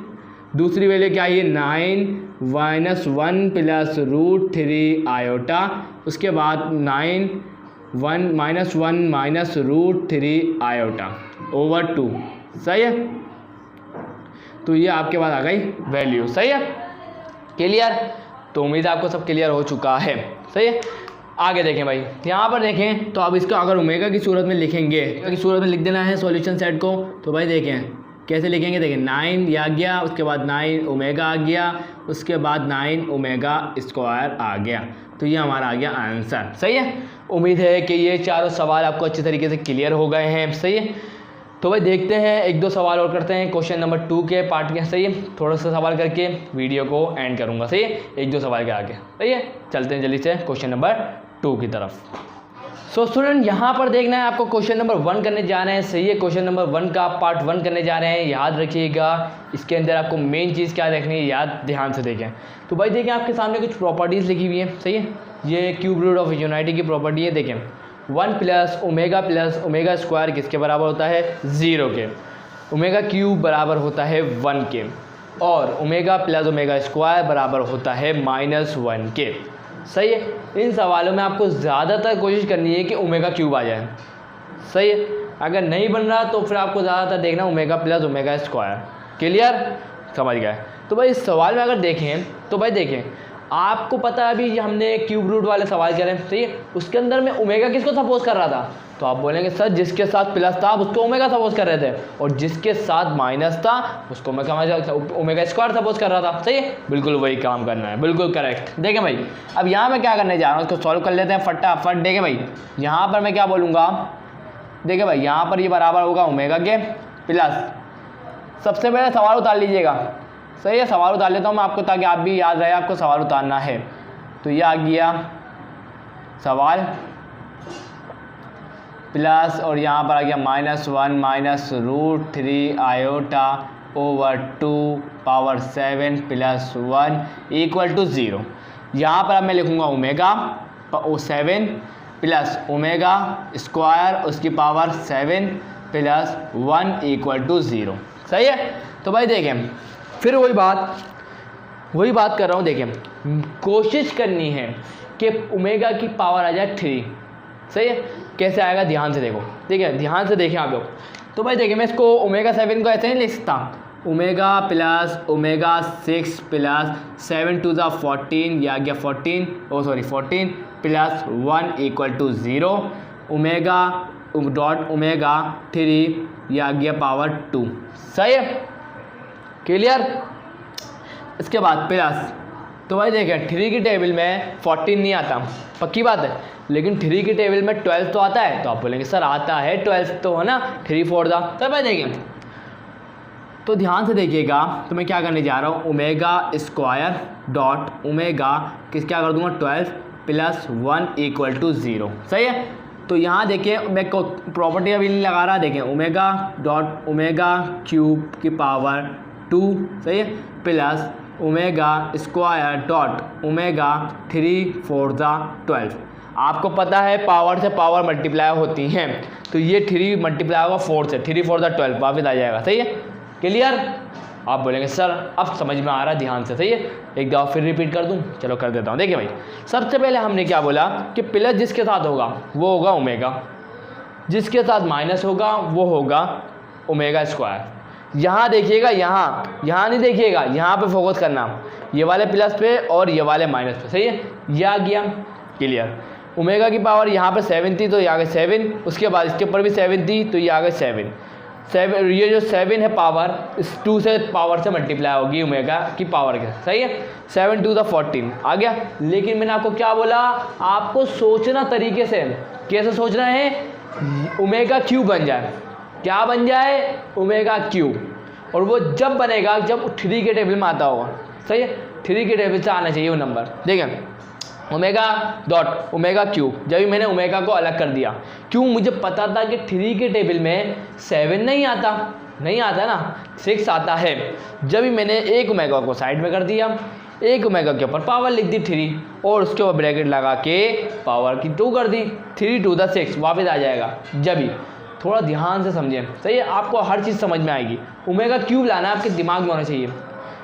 दूसरी वैल्यू क्या है 9 -1 प्लस √3 आयोटा, उसके बाद 9 1 -1 √3 आयोटा ओवर 2। सही है। तो ये आपके पास आ गई वैल्यू। सही है, क्लियर। तो उम्मीद है आपको सब क्लियर हो चुका है। सही है, आगे देखें भाई, यहाँ पर देखें तो अब इसका अगर ओमेगा की सूरत में लिखेंगे, की सूरत में लिख देना है सॉल्यूशन सेट को। तो भाई देखें कैसे लिखेंगे, देखें 9 ये आ गया, उसके बाद 9 ओमेगा आ गया, उसके बाद 9 ओमेगा स्क्वायर आ गया। तो ये हमारा आ गया आंसर। सही है, उम्मीद है कि ये चारों सवाल आपको अच्छे तरीके से क्लियर हो गए हैं। सही है, तो भाई देखते हैं एक दो सवाल और करते हैं क्वेश्चन नंबर 2 के पार्ट के। सही है, थोड़ा सा सवाल करके वीडियो को एंड करूँगा। सही है, एक दो सवाल के आगे। सही है, चलते हैं जल्दी से क्वेश्चन नंबर 2 की तरफ। सो स्टूडेंट यहाँ पर देखना है आपको क्वेश्चन नंबर 1 करने जा रहे हैं। सही है, क्वेश्चन नंबर 1 का पार्ट 1 करने जा रहे हैं। याद रखिएगा, इसके अंदर आपको मेन चीज़ क्या देखनी है, याद ध्यान से देखें। तो भाई देखें आपके सामने कुछ प्रॉपर्टीज़ लिखी हुई हैं। सही है, ये क्यूब रूट ऑफ यूनिटी की प्रॉपर्टी है। देखें 1 प्लस ओमेगा स्क्वायर किसके बराबर होता है, 0 के। ओमेगा क्यूब बराबर होता है 1 के, और ओमेगा प्लस ओमेगा स्क्वायर बराबर होता है -1 के। सही है, इन सवालों में आपको ज़्यादातर कोशिश करनी है कि ओमेगा क्यूब आ जाए। सही है, अगर नहीं बन रहा तो फिर आपको ज़्यादातर देखना omega plus omega square. Clear, समझ गए। तो भाई इस सवाल में अगर देखें तो भाई देखें आपको पता है अभी हमने क्यूब रूट वाले सवाल करे। सही है, उसके अंदर में ओमेगा किसको सपोज कर रहा था, तो आप बोलेंगे सर जिसके साथ प्लस था उसको ओमेगा सपोज कर रहे थे, और जिसके साथ माइनस था उसको ओमेगा स्क्वायर सपोज कर रहा था। सही है, बिल्कुल वही काम करना है, बिल्कुल करेक्ट। देखें भाई अब यहाँ मैं क्या करने जा रहा हूँ, उसको सॉल्व कर लेते हैं फटाफट। देखें भाई यहाँ पर मैं क्या बोलूँगा, देखें भाई यहाँ पर ये बराबर होगा ओमेगा के प्लस, सबसे पहले सवाल उतार लीजिएगा। सही है, सवाल उतार लेता हूँ मैं आपको ताकि आप भी याद रहे आपको सवाल उतारना है। तो ये आ गया सवाल प्लस, और यहाँ पर आ गया -1 minus √3 iota over 2 power 7 plus 1 equal to 0। यहाँ पर अब मैं लिखूँगा ओमेगा 7 प्लस ओमेगा स्क्वायर उसकी पावर 7 प्लस 1 इक्वल टू 0। सही है, तो भाई देखें फिर वही बात कर रहा हूँ। देखें कोशिश करनी है कि ओमेगा की पावर आ जाए 3। सही है, कैसे आएगा ध्यान से देखो, ठीक है ध्यान से देखें आप लोग। तो भाई देखिए मैं इसको ओमेगा 7 को ऐसे नहीं लिख सकता, omega plus omega 6 plus 7 to the 14, ये आ गया 14 plus 1 equal to 0, omega dot omega 3 ये आ गया पावर 2। सही है, क्लियर। इसके बाद प्लस, तो भाई देखें 3 की टेबल में 14 नहीं आता, पक्की बात है, लेकिन 3 की टेबल में 12 तो आता है। तो आप बोलेंगे सर आता है 12 तो है ना, 3 4 दा। तो भाई देखें तो ध्यान से देखिएगा, तो मैं क्या करने जा रहा हूँ, ओमेगा स्क्वायर डॉट ओमेगा क्या कर दूंगा 12 प्लस 1 इक्वल टू 0। सही है, तो यहाँ देखिए मैं प्रॉपर्टी अभी नहीं लगा रहा, देखें ओमेगा डॉट ओमेगा क्यूब की पावर 2। सही है, plus omega square dot omega 3 4 12। आपको पता है पावर से पावर मल्टीप्लाई होती हैं, तो ये 3 मल्टीप्लाई होगा 4 से, 3 4 12 वापस आ जाएगा। सही है, क्लियर। आप बोलेंगे सर अब समझ में आ रहा है, ध्यान से। सही है, एक दफ़ा फिर रिपीट कर दूं, चलो कर देता हूं। देखिए भाई सबसे पहले हमने क्या बोला कि प्लस जिसके साथ होगा वो होगा ओमेगा, जिसके साथ माइनस होगा वो होगा ओमेगा स्क्वायर। यहाँ देखिएगा, यहाँ नहीं देखिएगा, यहाँ पे फोकस करना, ये वाले प्लस पे और ये वाले माइनस पे। सही है, ये आ गया क्लियर। ओमेगा की पावर यहाँ पे 7 थी तो ये आ गए 7, उसके बाद इसके ऊपर भी 7 थी तो ये आ गए 7। ये जो 7 है पावर इस 2 से पावर से मल्टीप्लाई होगी ओमेगा की पावर के। सही है, 7 टू द 14 आ गया। लेकिन मैंने आपको क्या बोला, आपको सोचना तरीके से, कैसे सोचना है, ओमेगा क्यूब बन जाए। क्या बन जाए, ओमेगा क्यूब, और वो जब बनेगा जब 3 के टेबल में आता होगा। सही है, 3 के टेबल से आना चाहिए वो नंबर। देखें ओमेगा डॉट ओमेगा क्यूब, जब भी मैंने ओमेगा को अलग कर दिया, क्यों, मुझे पता था कि 3 के टेबल में 7 नहीं आता ना, 6 आता है। जब भी मैंने एक ओमेगा को साइड में कर दिया, एक ओमेगा के ऊपर पावर लिख दी 3, और उसके ऊपर ब्रैकेट लगा के पावर की 2 कर दी, 3 टू द 6 वापस आ जाएगा। जब भी थोड़ा ध्यान से समझें। सही है, आपको हर चीज़ समझ में आएगी। ओमेगा क्यूब लाना आपके दिमाग में होना चाहिए।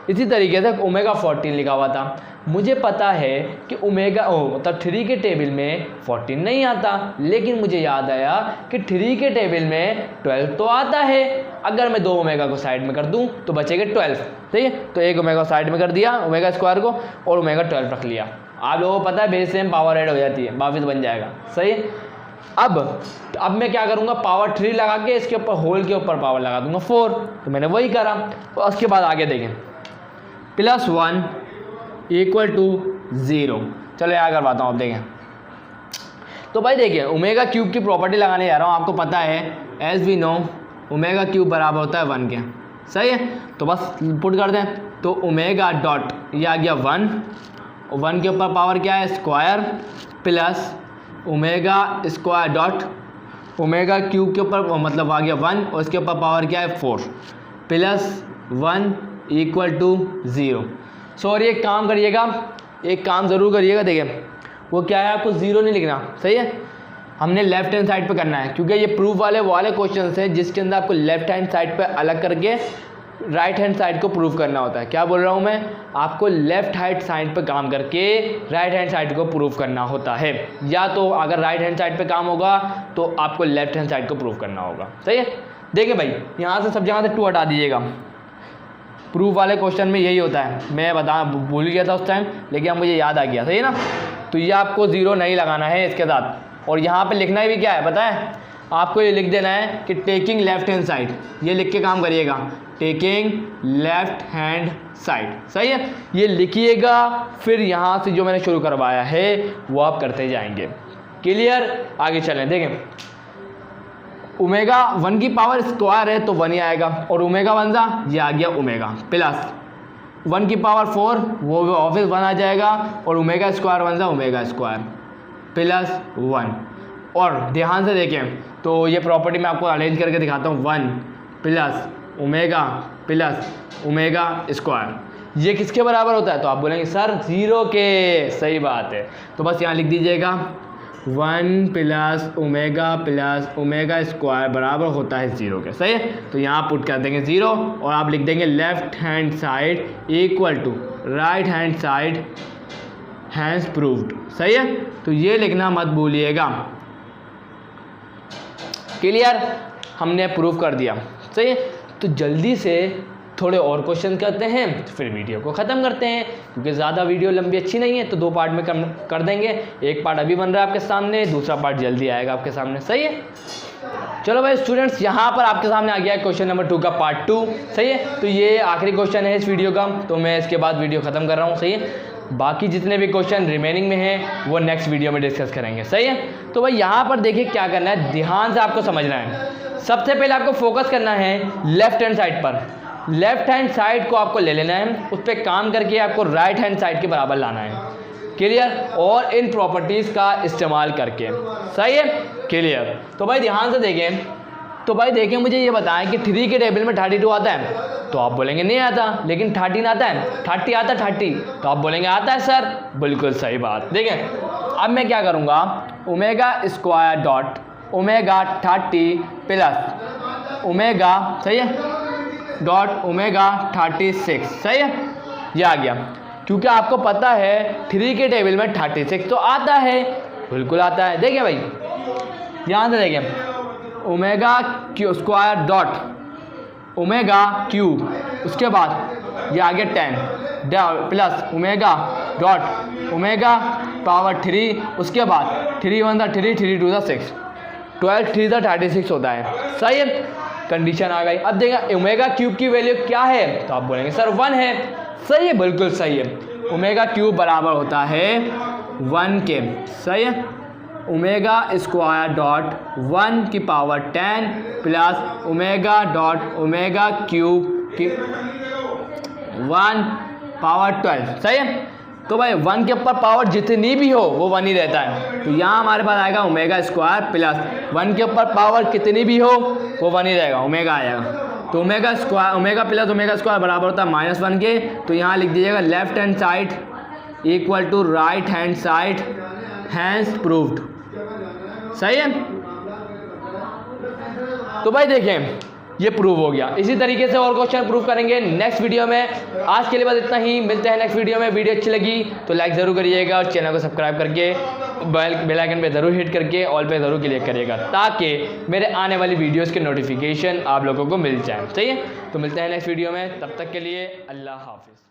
इसी तरीके से ओमेगा 14 लिखा हुआ था। मुझे पता है कि ओमेगा मतलब 3 के टेबल में 14 नहीं आता, लेकिन मुझे याद आया कि 3 के टेबल में 12 तो आता है। अगर मैं 2 ओमेगा को साइड में कर दूं तो बचेगा 12, सही है। तो एक ओमेगा साइड में कर दिया ओमेगा स्क्वायर को और ओमेगा 12 रख लिया। आप लोगों को पता है बेस सेम पावर ऐड हो जाती है, वापिस बन जाएगा, सही है। अब मैं क्या करूँगा, पावर 3 लगा के इसके ऊपर होल के ऊपर पावर लगा दूंगा 4। तो मैंने वही करा। तो उसके बाद आगे देखें, +1 = 0। चलो यहाँ करवाता हूँ, अब देखें। तो भाई देखिए ओमेगा क्यूब की प्रॉपर्टी लगाने जा रहा हूँ। आपको पता है as we know omega cube बराबर होता है 1 के, सही है। तो बस पुट कर दें, तो ओमेगा डॉट ये आ गया 1 के ऊपर पावर क्या है square, plus omega square dot omega cube के ऊपर मतलब आ गया 1 और इसके ऊपर पावर क्या है 4, +1 = 0। सॉरी एक काम करिएगा, एक काम ज़रूर करिएगा, देखिए वो क्या है, आपको 0 नहीं लिखना, सही है। हमने लेफ्ट हैंड साइड पे करना है, क्योंकि ये प्रूफ वाले क्वेश्चन हैं जिसके अंदर आपको लेफ्ट हैंड साइड पे अलग करके राइट हैंड साइड को प्रूव करना होता है। क्या बोल रहा हूँ मैं, आपको लेफ्ट हैंड साइड पे काम करके राइट हैंड साइड को प्रूव करना होता है, या तो अगर राइट हैंड साइड पे काम होगा तो आपको लेफ्ट हैंड साइड को प्रूव करना होगा, सही है। देखिए भाई यहाँ से सब जगह से 2 हटा दीजिएगा। प्रूफ वाले क्वेश्चन में यही होता है, मैं भूल गया था उस टाइम, लेकिन अब मुझे याद आ गया, सही है ना। तो ये आपको 0 नहीं लगाना है इसके साथ। और यहाँ पे लिखना भी क्या है पता है, आपको ये लिख देना है कि टेकिंग लेफ्ट हैंड साइड, ये लिख के काम करिएगा, टेकिंग लेफ्ट हैंड साइड, सही है। ये लिखिएगा, फिर यहाँ से जो मैंने शुरू करवाया है वो आप करते जाएंगे। क्लियर, आगे चलें। देखें ओमेगा 1 की पावर स्क्वायर है तो 1 ही आएगा, और ओमेगा 1 सा ये आ गया ओमेगा, प्लस 1 की पावर 4 वो ऑफिस 1 आ जाएगा, और ओमेगा स्क्वायर 1 सा ओमेगा स्क्वायर +1। और ध्यान से देखें तो ये प्रॉपर्टी मैं आपको अरेंज करके दिखाता हूँ, 1 + ओमेगा स्क्वायर, ये किसके बराबर होता है। तो आप बोलेंगे सर 0 के, सही बात है। तो बस यहाँ लिख दीजिएगा 1 + ओमेगा स्क्वायर बराबर होता है 0 के, सही है। तो यहाँ पुट कर देंगे 0 और आप लिख देंगे left hand side = right hand side, hence proved, सही है। तो ये लिखना मत भूलिएगा। क्लियर, हमने प्रूव कर दिया, सही है। तो जल्दी से थोड़े और क्वेश्चन करते हैं, तो फिर वीडियो को ख़त्म करते हैं, क्योंकि ज़्यादा वीडियो लंबी अच्छी नहीं है। तो 2 पार्ट में कर देंगे, एक पार्ट अभी बन रहा है आपके सामने, दूसरा पार्ट जल्दी आएगा आपके सामने, सही है। चलो भाई स्टूडेंट्स, यहाँ पर आपके सामने आ गया क्वेश्चन नंबर 2 का पार्ट 2, सही है। तो ये आखिरी क्वेश्चन है इस वीडियो का, तो मैं इसके बाद वीडियो ख़त्म कर रहा हूँ, सही है। बाकी जितने भी क्वेश्चन रिमेनिंग में हैं वो नेक्स्ट वीडियो में डिस्कस करेंगे, सही है। तो भाई यहाँ पर देखिए क्या करना है, ध्यान से आपको समझना है। सबसे पहले आपको फोकस करना है लेफ्ट हैंड साइड पर। लेफ्ट हैंड साइड को आपको ले लेना है, उस पर काम करके आपको राइट हैंड साइड के बराबर लाना है। क्लियर, और इन प्रॉपर्टीज़ का इस्तेमाल करके, सही है। क्लियर, तो भाई ध्यान से देखें, तो भाई देखें मुझे ये बताएं कि 3 के टेबल में 32 आता है। तो आप बोलेंगे नहीं आता, लेकिन 13 आता है, 30 आता है 30। तो आप बोलेंगे आता है सर, बिल्कुल सही बात। देखें अब मैं क्या करूँगा, omega square dot omega 30 plus omega, सही है, डॉट ओमेगा 36, सही है। ये आ गया, क्योंकि आपको पता है 3 के टेबल में 36 तो आता है, बिल्कुल आता है। देखिए भाई ध्यान से देखें, omega cube square dot omega cube, उसके बाद ये आ गया 10 plus omega dot omega power 3, उसके बाद 3 1 3 3 2 6, 12 3 36 होता है, सही है। कंडीशन आ गई। अब देखिए ओमेगा क्यूब की वैल्यू क्या है, तो आप बोलेंगे सर 1 है, सही है, बिल्कुल सही है। ओमेगा क्यूब बराबर होता है 1 के, सही है। ओमेगा स्क्वायर डॉट 1 की power 10 plus omega dot omega cube की 1 पावर 12, सही है। तो भाई 1 के ऊपर पावर जितनी भी हो वो 1 ही रहता है। तो यहाँ हमारे पास आएगा ओमेगा स्क्वायर प्लस 1 के ऊपर पावर कितनी भी हो वो 1 ही रहेगा, ओमेगा आएगा। तो omega square omega plus omega square बराबर होता है -1 के। तो यहाँ लिख दीजिएगा left hand side = right hand side, hence proved, सही है। तो भाई देखें ये प्रूव हो गया। इसी तरीके से और क्वेश्चन प्रूव करेंगे नेक्स्ट वीडियो में। आज के लिए बस इतना ही, मिलते हैं नेक्स्ट वीडियो में। वीडियो अच्छी लगी तो लाइक ज़रूर करिएगा और चैनल को सब्सक्राइब करके बेल आइकन पे ज़रूर हिट करके ऑल पे ज़रूर क्लिक करिएगा, ताकि मेरे आने वाली वीडियोज़ के नोटिफिकेशन आप लोगों को मिल जाए। सही है, तो मिलते हैं नेक्स्ट वीडियो में, तब तक के लिए अल्लाह हाफिज़।